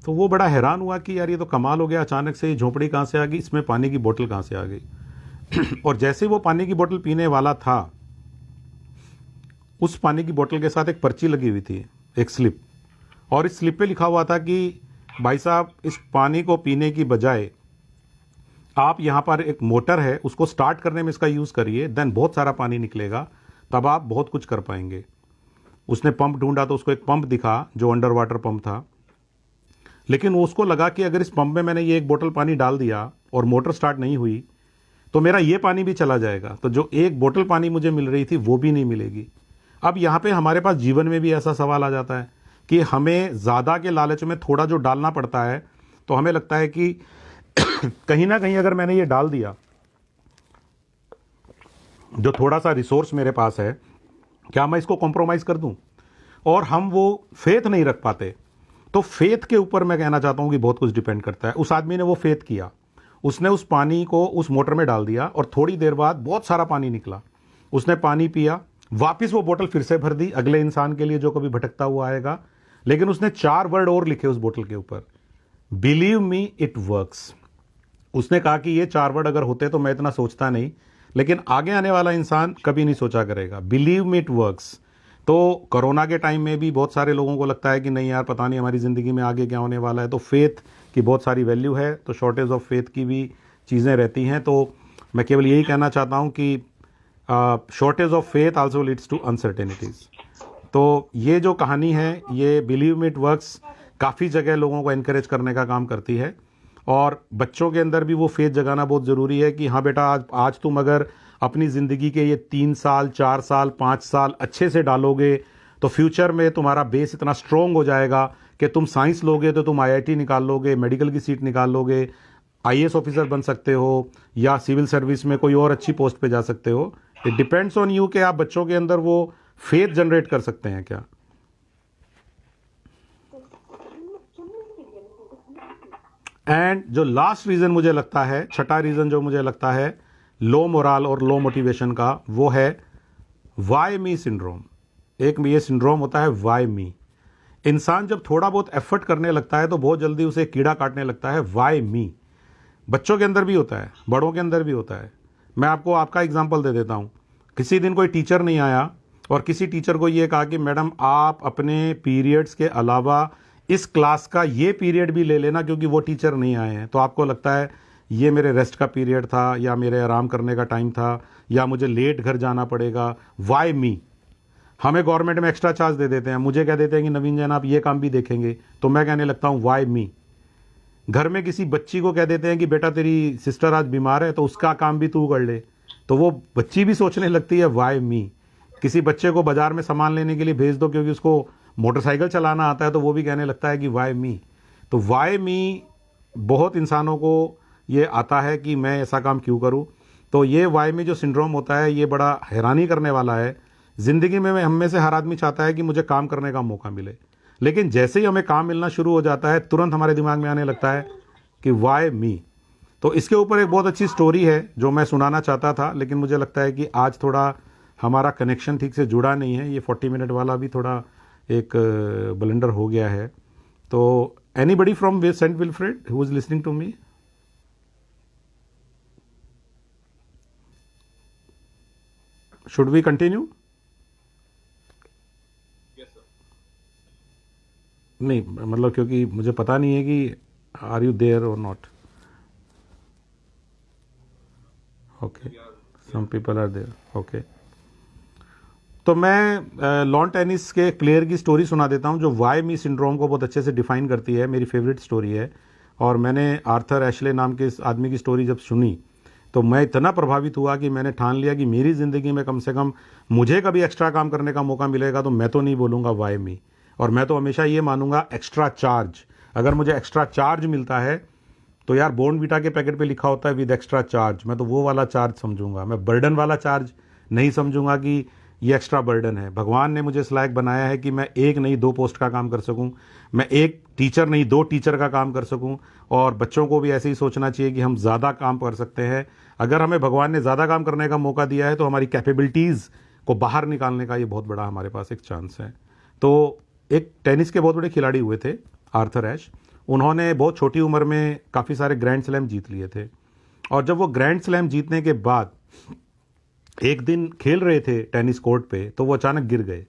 [SPEAKER 2] तो वो बड़ा हैरान हुआ कि यार ये तो कमाल हो गया, अचानक से ये झोंपड़ी कहाँ से आ गई, इसमें पानी की बोतल कहाँ से आ गई। और जैसे ही वो पानी की बोतल पीने वाला था, उस पानी की बोतल के साथ एक पर्ची लगी हुई थी, एक स्लिप, और इस स्लिप पे लिखा हुआ था कि भाई साहब, इस पानी को पीने की बजाय आप यहाँ पर एक मोटर है, उसको स्टार्ट करने में इसका यूज़ करिए, देन बहुत सारा पानी निकलेगा, तब आप बहुत कुछ कर पाएंगे। उसने पंप ढूंढा तो उसको एक पंप दिखा जो अंडर वाटर पंप था, लेकिन उसको लगा कि अगर इस पंप में मैंने ये एक बोतल पानी डाल दिया और मोटर स्टार्ट नहीं हुई तो मेरा ये पानी भी चला जाएगा, तो जो एक बोतल पानी मुझे मिल रही थी वो भी नहीं मिलेगी। अब यहाँ पे हमारे पास जीवन में भी ऐसा सवाल आ जाता है कि हमें ज़्यादा के लालच में थोड़ा जो डालना पड़ता है, तो हमें लगता है कि कहीं ना कहीं अगर मैंने ये डाल दिया, जो थोड़ा सा रिसोर्स मेरे पास है, क्या मैं इसको कॉम्प्रोमाइज़ कर दूं? और हम वो फेथ नहीं रख पाते। तो फेथ के ऊपर मैं कहना चाहता हूं कि बहुत कुछ डिपेंड करता है। उस आदमी ने वो फेथ किया, उसने उस पानी को उस मोटर में डाल दिया और थोड़ी देर बाद बहुत सारा पानी निकला। उसने पानी पिया, वापस वो बोतल फिर से भर दी अगले इंसान के लिए जो कभी भटकता हुआ आएगा, लेकिन उसने 4 वर्ड और लिखे उस बोतल के ऊपर, बिलीव मी इट वर्क्स। उसने कहा कि ये 4 वर्ड अगर होते तो मैं इतना सोचता नहीं, लेकिन आगे आने वाला इंसान कभी नहीं सोचा करेगा, बिलीव मी इट वर्क्स। तो कोरोना के टाइम में भी बहुत सारे लोगों को लगता है कि नहीं यार, पता नहीं हमारी ज़िंदगी में आगे क्या होने वाला है, तो फेथ की बहुत सारी वैल्यू है, तो शॉर्टेज ऑफ फेथ की भी चीज़ें रहती हैं। तो मैं केवल यही कहना चाहता हूँ कि shortage of faith also leads to uncertainties. तो ये जो कहानी है, ये बिलीव मी इट वर्क्स काफ़ी जगह लोगों को एनकरेज करने का काम करती है, और बच्चों के अंदर भी वो फेथ जगाना बहुत ज़रूरी है कि हाँ बेटा, आज तुम अगर अपनी ज़िंदगी के ये 3 साल 4 साल 5 साल अच्छे से डालोगे तो फ्यूचर में तुम्हारा बेस इतना स्ट्रॉन्ग हो जाएगा कि तुम साइंस लोगे तो तुम IIT निकाल लोगे, मेडिकल की सीट निकाल लोगे, IAS ऑफिसर बन सकते हो, या सिविल सर्विस में कोई और अच्छी पोस्ट पे जा सकते हो। इट डिपेंड्स ऑन यू कि आप बच्चों के अंदर वो फेथ जनरेट कर सकते हैं क्या। एंड जो लास्ट रीज़न मुझे लगता है, छठा रीज़न जो मुझे लगता है लो मोराल और लो मोटिवेशन का, वो है वाई मी सिंड्रोम। एक ये सिंड्रोम होता है वाई मी। इंसान जब थोड़ा बहुत एफर्ट करने लगता है तो बहुत जल्दी उसे कीड़ा काटने लगता है, वाई मी। बच्चों के अंदर भी होता है, बड़ों के अंदर भी होता है। मैं आपको आपका एग्जांपल दे देता हूँ। किसी दिन कोई टीचर नहीं आया और किसी टीचर को ये कहा कि मैडम आप अपने पीरियड्स के अलावा इस क्लास का ये पीरियड भी ले लेना क्योंकि वो टीचर नहीं आए हैं। तो आपको लगता है ये मेरे रेस्ट का पीरियड था, या मेरे आराम करने का टाइम था, या मुझे लेट घर जाना पड़ेगा। Why me. हमें गवर्नमेंट में एक्स्ट्रा चार्ज दे देते हैं, मुझे कह देते हैं कि नवीन जैन आप ये काम भी देखेंगे, तो मैं कहने लगता हूँ वाई मी। घर में किसी बच्ची को कह देते हैं कि बेटा तेरी सिस्टर आज बीमार है तो उसका काम भी तू कर ले, तो वो बच्ची भी सोचने लगती है वाई मी। किसी बच्चे को बाजार में सामान लेने के लिए भेज दो क्योंकि उसको मोटरसाइकिल चलाना आता है, तो वो भी कहने लगता है कि वाई मी। तो वाई मी बहुत इंसानों को ये आता है कि मैं ऐसा काम क्यों करूं। तो ये वाई मी जो सिंड्रोम होता है, ये बड़ा हैरानी करने वाला है। ज़िंदगी में हम में से हर आदमी चाहता है कि मुझे काम करने का मौका मिले, लेकिन जैसे ही हमें काम मिलना शुरू हो जाता है तुरंत हमारे दिमाग में आने लगता है कि वाई मी। तो इसके ऊपर एक बहुत अच्छी स्टोरी है जो मैं सुनाना चाहता था, लेकिन मुझे लगता है कि आज थोड़ा हमारा कनेक्शन ठीक से जुड़ा नहीं है। ये 40 मिनट वाला भी थोड़ा एक ब्लंडर हो गया है। तो anybody from Saint Wilfred who is listening to me? Should we continue? नहीं, मतलब क्योंकि मुझे पता नहीं है कि आर यू देयर और not. Okay, some people are there. Okay, तो मैं लॉन टेनिस के प्लेयर की स्टोरी सुना देता हूं जो वाई मी सिंड्रोम को बहुत अच्छे से डिफाइन करती है। मेरी फेवरेट स्टोरी है, और मैंने आर्थर एशले नाम के इस आदमी की स्टोरी जब सुनी तो मैं इतना प्रभावित हुआ कि मैंने ठान लिया कि मेरी ज़िंदगी में कम से कम मुझे कभी एक्स्ट्रा काम करने का मौका मिलेगा तो मैं तो नहीं बोलूँगा वाई मी, और मैं तो हमेशा ये मानूंगा एक्स्ट्रा चार्ज। अगर मुझे एक्स्ट्रा चार्ज मिलता है तो यार बॉर्नवीटा के पैकेट पे लिखा होता है विद एक्स्ट्रा चार्ज, मैं तो वो वाला चार्ज समझूंगा। मैं बर्डन वाला चार्ज नहीं समझूंगा कि ये एक्स्ट्रा बर्डन है। भगवान ने मुझे इस लायक बनाया है कि मैं 1 नहीं 2 पोस्ट का काम कर सकूं, मैं 1 टीचर नहीं 2 टीचर का काम कर सकूं। और बच्चों को भी ऐसे ही सोचना चाहिए कि हम ज़्यादा काम कर सकते हैं। अगर हमें भगवान ने ज़्यादा काम करने का मौका दिया है तो हमारी कैपेबिलिटीज़ को बाहर निकालने का ये बहुत बड़ा हमारे पास एक चांस है। तो एक टेनिस के बहुत बड़े खिलाड़ी हुए थे आर्थर एश, उन्होंने बहुत छोटी उम्र में काफ़ी सारे ग्रैंड स्लैम जीत लिए थे, और जब वो ग्रैंड स्लैम जीतने के बाद एक दिन खेल रहे थे टेनिस कोर्ट पे, तो वो अचानक गिर गए।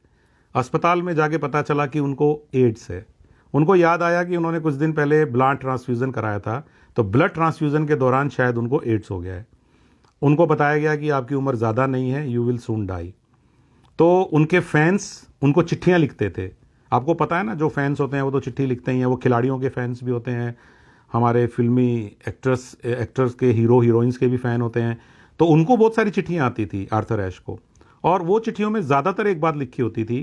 [SPEAKER 2] अस्पताल में जाके पता चला कि उनको एड्स है। उनको याद आया कि उन्होंने कुछ दिन पहले ब्लड ट्रांसफ्यूज़न कराया था, तो ब्लड ट्रांसफ्यूज़न के दौरान शायद उनको एड्स हो गया है। उनको बताया गया कि आपकी उम्र ज़्यादा नहीं है, यू विल सून डाई। तो उनके फैंस उनको चिट्ठियाँ लिखते थे। आपको पता है ना, जो फैंस होते हैं वो तो चिट्ठी लिखते ही हैं, वो खिलाड़ियों के फैंस भी होते हैं, हमारे फिल्मी एक्टर्स के हीरो हीरोइंस के भी फ़ैन होते हैं। तो उनको बहुत सारी चिट्ठियाँ आती थी आर्थर एश को, और वो चिट्ठियों में ज़्यादातर एक बात लिखी होती थी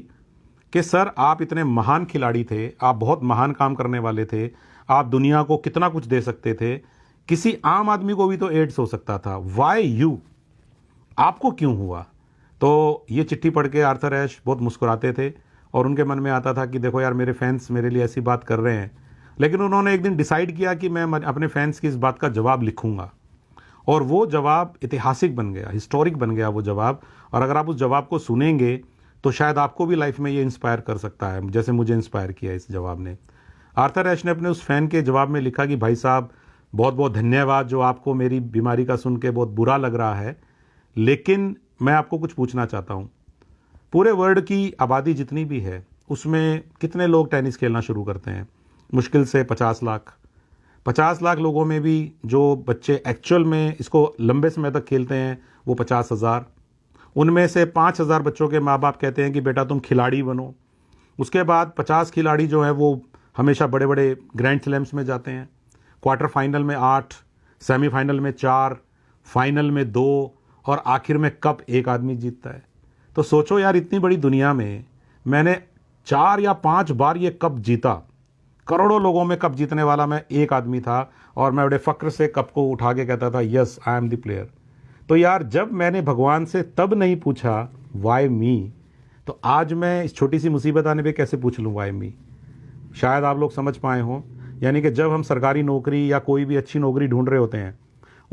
[SPEAKER 2] कि सर आप इतने महान खिलाड़ी थे, आप बहुत महान काम करने वाले थे, आप दुनिया को कितना कुछ दे सकते थे, किसी आम आदमी को भी तो एड्स हो सकता था, वाई यू, आपको क्यों हुआ? तो ये चिट्ठी पढ़ के आर्थर एश बहुत मुस्कुराते थे, और उनके मन में आता था कि देखो यार, मेरे फैंस मेरे लिए ऐसी बात कर रहे हैं। लेकिन उन्होंने एक दिन डिसाइड किया कि मैं अपने फैंस की इस बात का जवाब लिखूंगा, और वो जवाब ऐतिहासिक बन गया, हिस्टोरिक बन गया वो जवाब। और अगर आप उस जवाब को सुनेंगे तो शायद आपको भी लाइफ में ये इंस्पायर कर सकता है, जैसे मुझे इंस्पायर किया इस जवाब ने। आर्थर एश ने अपने उस फैन के जवाब में लिखा कि भाई साहब, बहुत बहुत धन्यवाद, जो आपको मेरी बीमारी का सुन के बहुत बुरा लग रहा है, लेकिन मैं आपको कुछ पूछना चाहता हूँ। पूरे वर्ल्ड की आबादी जितनी भी है, उसमें कितने लोग टेनिस खेलना शुरू करते हैं? मुश्किल से 50 लाख। 50 लाख लोगों में भी जो बच्चे एक्चुअल में इसको लंबे समय तक खेलते हैं वो 50,000। उनमें से 5,000 बच्चों के माँ बाप कहते हैं कि बेटा तुम खिलाड़ी बनो। उसके बाद 50 खिलाड़ी जो हैं वो हमेशा बड़े बड़े ग्रैंड स्लैम्स में जाते हैं। क्वार्टर फाइनल में 8, सेमीफाइनल में 4, फाइनल में 2, और आखिर में कप एक आदमी जीतता है। तो सोचो यार, इतनी बड़ी दुनिया में मैंने 4 या 5 बार ये कप जीता। करोड़ों लोगों में कप जीतने वाला मैं एक आदमी था, और मैं बड़े फ़क्र से कप को उठा के कहता था yes I am the player. तो यार, जब मैंने भगवान से तब नहीं पूछा वाई मी, तो आज मैं इस छोटी सी मुसीबत आने पे कैसे पूछ लूँ वाई मी? शायद आप लोग समझ पाए हों। यानी कि जब हम सरकारी नौकरी या कोई भी अच्छी नौकरी ढूंढ रहे होते हैं,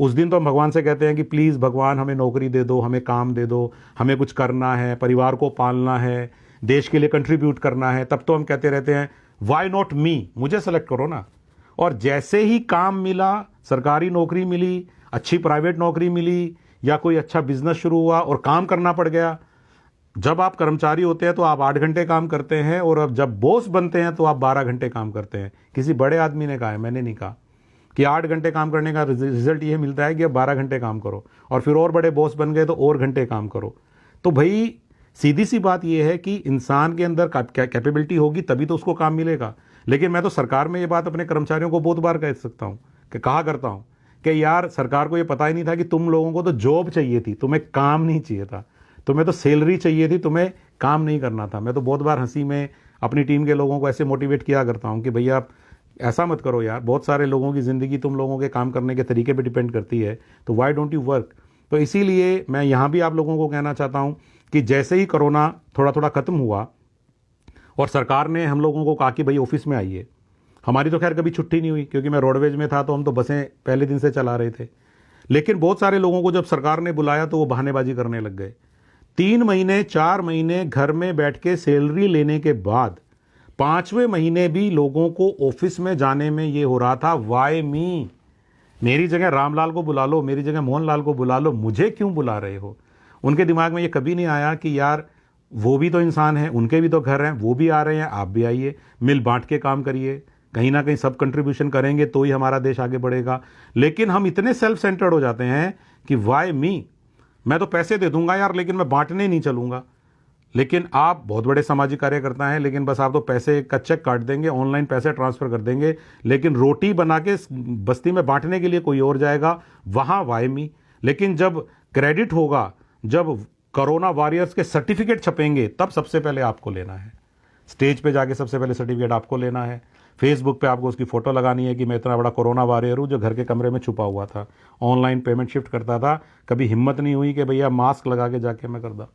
[SPEAKER 2] उस दिन तो हम भगवान से कहते हैं कि प्लीज़ भगवान हमें नौकरी दे दो, हमें काम दे दो, हमें कुछ करना है, परिवार को पालना है, देश के लिए कंट्रीब्यूट करना है। तब तो हम कहते रहते हैं वाई नॉट मी, मुझे सेलेक्ट करो ना। और जैसे ही काम मिला, सरकारी नौकरी मिली, अच्छी प्राइवेट नौकरी मिली, या कोई अच्छा बिजनेस शुरू हुआ और काम करना पड़ गया। जब आप कर्मचारी होते हैं तो आप 8 घंटे काम करते हैं, और अब जब बॉस बनते हैं तो आप 12 घंटे काम करते हैं। किसी बड़े आदमी ने कहा है, मैंने नहीं कहा, कि 8 घंटे काम करने का रिजल्ट ये मिलता है कि अब 12 घंटे काम करो, और फिर और बड़े बॉस बन गए तो और घंटे काम करो। तो भाई सीधी सी बात यह है कि इंसान के अंदर कैपेबिलिटी होगी तभी तो उसको काम मिलेगा। लेकिन मैं तो सरकार में ये बात अपने कर्मचारियों को बहुत बार कह सकता हूँ, कि कहा करता हूँ कि यार, सरकार को ये पता ही नहीं था कि तुम लोगों को तो जॉब चाहिए थी, तुम्हें काम नहीं चाहिए था, तुम्हें तो सैलरी चाहिए थी, तुम्हें काम नहीं करना था। मैं तो बहुत बार हंसी में अपनी टीम के लोगों को ऐसे मोटिवेट किया करता हूँ कि भैया ऐसा मत करो यार, बहुत सारे लोगों की ज़िंदगी तुम लोगों के काम करने के तरीके पे डिपेंड करती है, तो व्हाई डोंट यू वर्क। तो इसीलिए मैं यहाँ भी आप लोगों को कहना चाहता हूँ कि जैसे ही कोरोना थोड़ा थोड़ा ख़त्म हुआ और सरकार ने हम लोगों को कहा कि भाई ऑफिस में आइए, हमारी तो खैर कभी छुट्टी नहीं हुई, क्योंकि मैं रोडवेज में था तो हम तो बसें पहले दिन से चला रहे थे। लेकिन बहुत सारे लोगों को जब सरकार ने बुलाया तो वो बहानेबाजी करने लग गए। 3 महीने 4 महीने घर में बैठ के सैलरी लेने के बाद 5वें महीने भी लोगों को ऑफिस में जाने में ये हो रहा था वाई मी। मेरी जगह रामलाल को बुला लो, मेरी जगह मोहनलाल को बुला लो, मुझे क्यों बुला रहे हो? उनके दिमाग में ये कभी नहीं आया कि यार वो भी तो इंसान हैं, उनके भी तो घर हैं, वो भी आ रहे हैं, आप भी आइए, मिल बांट के काम करिए, कहीं ना कहीं सब कंट्रीब्यूशन करेंगे तो ही हमारा देश आगे बढ़ेगा। लेकिन हम इतने सेल्फ सेंटर्ड हो जाते हैं कि वाई मी, मैं तो पैसे दे दूंगा यार, लेकिन मैं बांटने नहीं चलूंगा। लेकिन आप बहुत बड़े सामाजिक कार्यकर्ता हैं, लेकिन बस आप तो पैसे का चेक काट देंगे, ऑनलाइन पैसे ट्रांसफ़र कर देंगे, लेकिन रोटी बना के बस्ती में बांटने के लिए कोई और जाएगा, वहाँ वाई मी। लेकिन जब क्रेडिट होगा, जब कोरोना वॉरियर्स के सर्टिफिकेट छपेंगे, तब सबसे पहले आपको लेना है। स्टेज पे जाके सबसे पहले सर्टिफिकेट आपको लेना है। फेसबुक पे आपको उसकी फ़ोटो लगानी है कि मैं इतना बड़ा कोरोना वॉरियर हूँ जो घर के कमरे में छुपा हुआ था, ऑनलाइन पेमेंट शिफ्ट करता था, कभी हिम्मत नहीं हुई कि भैया मास्क लगा के जाके मैं करता।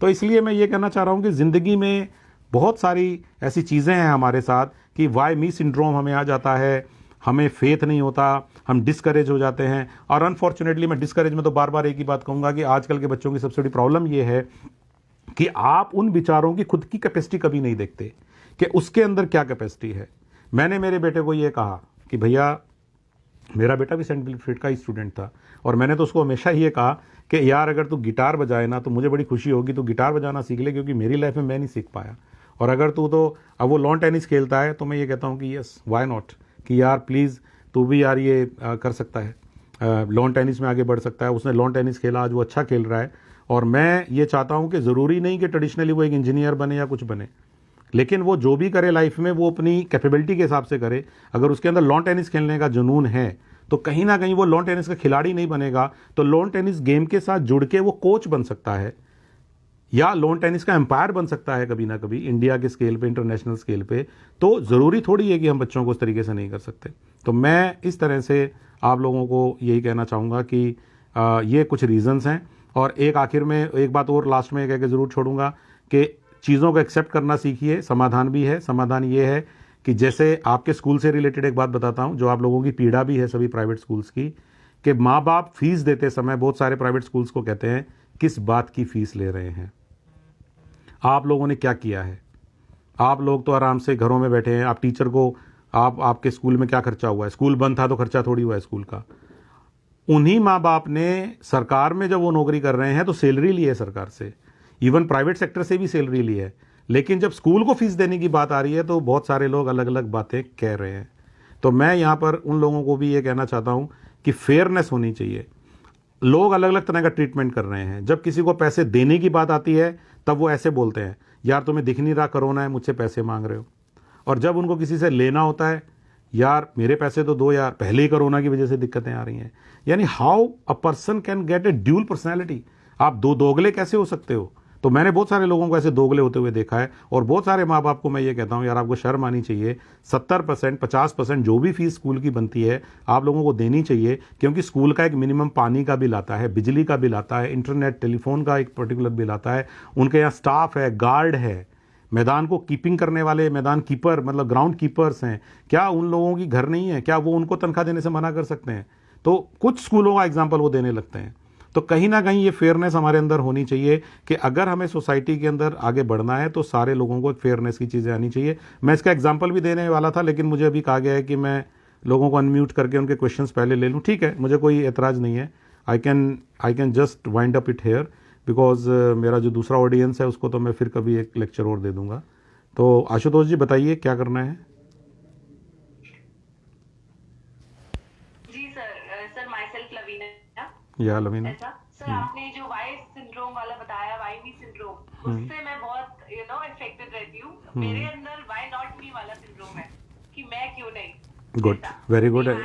[SPEAKER 2] तो इसलिए मैं ये कहना चाह रहा हूँ कि ज़िंदगी में बहुत सारी ऐसी चीज़ें हैं हमारे साथ कि वाई मी सिंड्रोम हमें आ जाता है, हमें फेथ नहीं होता, हम डिस्करेज हो जाते हैं। और अनफॉर्चुनेटली मैं डिस्करेज में तो बार बार एक ही बात कहूँगा कि आजकल के बच्चों की सबसे बड़ी प्रॉब्लम ये है कि आप उन विचारों की खुद की कैपेसिटी कभी नहीं देखते कि उसके अंदर क्या कैपेसिटी है। मैंने मेरे बेटे को ये कहा कि भैया, मेरा बेटा भी सेंट विल्फ्रेड का ही स्टूडेंट था, और मैंने तो उसको हमेशा ये कहा कि यार अगर तू गिटार बजाए ना तो मुझे बड़ी खुशी होगी, तो गिटार बजाना सीख ले, क्योंकि मेरी लाइफ में मैं नहीं सीख पाया। और अगर तू तो अब वो लॉन टेनिस खेलता है तो मैं ये कहता हूँ कि यस, वाई नॉट, कि यार प्लीज़ तू भी यार ये कर सकता है, लॉन टेनिस में आगे बढ़ सकता है। उसने लॉन टेनिस खेला, आज वो अच्छा खेल रहा है। और मैं ये चाहता हूँ कि ज़रूरी नहीं कि ट्रेडिशनली वो एक इंजीनियर बने या कुछ बने, लेकिन वो जो भी करे लाइफ में वो अपनी कैपेबिलिटी के हिसाब से करे। अगर उसके अंदर लॉन टेनिस खेलने का जुनून है तो कहीं ना कहीं वो लॉन टेनिस का खिलाड़ी नहीं बनेगा, तो लॉन टेनिस गेम के साथ जुड़ के वो कोच बन सकता है, या लॉन टेनिस का एम्पायर बन सकता है कभी ना कभी, इंडिया के स्केल पे, इंटरनेशनल स्केल पे। तो ज़रूरी थोड़ी है कि हम बच्चों को उस तरीके से नहीं कर सकते। तो मैं इस तरह से आप लोगों को यही कहना चाहूँगा कि ये कुछ रीज़न्स हैं। और एक आखिर में एक बात और लास्ट में कह के ज़रूर छोड़ूंगा कि चीज़ों को एक्सेप्ट करना सीखिए। समाधान भी है। समाधान ये है कि जैसे आपके स्कूल से रिलेटेड एक बात बताता हूँ, जो आप लोगों की पीड़ा भी है सभी प्राइवेट स्कूल्स की, कि माँ बाप फीस देते समय बहुत सारे प्राइवेट स्कूल्स को कहते हैं किस बात की फ़ीस ले रहे हैं। आप लोगों ने क्या किया है? आप लोग तो आराम से घरों में बैठे हैं। आप टीचर को, आपके स्कूल में क्या खर्चा हुआ है? स्कूल बंद था तो खर्चा थोड़ी हुआ है स्कूल का। उन्हीं माँ बाप ने सरकार में जब वो नौकरी कर रहे हैं तो सैलरी ली है सरकार से, इवन प्राइवेट सेक्टर से भी सैलरी ली है, लेकिन जब स्कूल को फीस देने की बात आ रही है तो बहुत सारे लोग अलग अलग बातें कह रहे हैं। तो मैं यहाँ पर उन लोगों को भी ये कहना चाहता हूँ कि फेयरनेस होनी चाहिए। लोग अलग अलग तरह का ट्रीटमेंट कर रहे हैं। जब किसी को पैसे देने की बात आती है तब वो ऐसे बोलते हैं, यार तुम्हें दिख नहीं रहा कोरोना है, मुझसे पैसे मांग रहे हो। और जब उनको किसी से लेना होता है, यार मेरे पैसे तो दो यार, पहले ही कोरोना की वजह से दिक्कतें आ रही हैं। यानी how a person can get A dual personality. आप दो दोगले कैसे हो सकते हो? तो मैंने बहुत सारे लोगों को ऐसे दोगले होते हुए देखा है। और बहुत सारे माँ बाप को मैं ये कहता हूँ, यार आपको शर्म आनी चाहिए। 70%, 50% जो भी फीस स्कूल की बनती है आप लोगों को देनी चाहिए, क्योंकि स्कूल का एक मिनिमम पानी का बिल आता है, बिजली का बिल आता है, इंटरनेट टेलीफोन का एक पर्टिकुलर बिल आता है, उनके यहाँ स्टाफ है, गार्ड है, मैदान को कीपिंग करने वाले मैदान कीपर मतलब ग्राउंड कीपर्स हैं। क्या उन लोगों की घर नहीं है? क्या वो उनको तनख्वाह देने से मना कर सकते हैं? तो कुछ स्कूलों का एग्जाम्पल वो देने लगते हैं। तो कहीं ना कहीं ये फेयरनेस हमारे अंदर होनी चाहिए कि अगर हमें सोसाइटी के अंदर आगे बढ़ना है तो सारे लोगों को एक फेयरनेस की चीज़ें आनी चाहिए। मैं इसका एग्जाम्पल भी देने वाला था, लेकिन मुझे अभी कहा गया है कि मैं लोगों को अनम्यूट करके उनके क्वेश्चंस पहले ले लूँ। ठीक है, मुझे कोई एतराज़ नहीं है। I can just wind up it here, because मेरा जो दूसरा ऑडियंस है उसको तो मैं फिर कभी एक लेक्चर और दे दूंगा। तो आशुतोष जी बताइए क्या करना है।
[SPEAKER 1] जी सर माई सेल्फ लवीना।
[SPEAKER 2] या लवीना
[SPEAKER 1] सर आपने जो वाई सिंड्रोम वाला बताया, वाई सिंड्रोम, उससे मैं बहुत इफेक्टेड रहती हूँ। मेरे अंदर वाई नॉट मी वाला सिंड्रोम है कि मैं क्यों नहीं।
[SPEAKER 2] Good, very good.
[SPEAKER 1] I am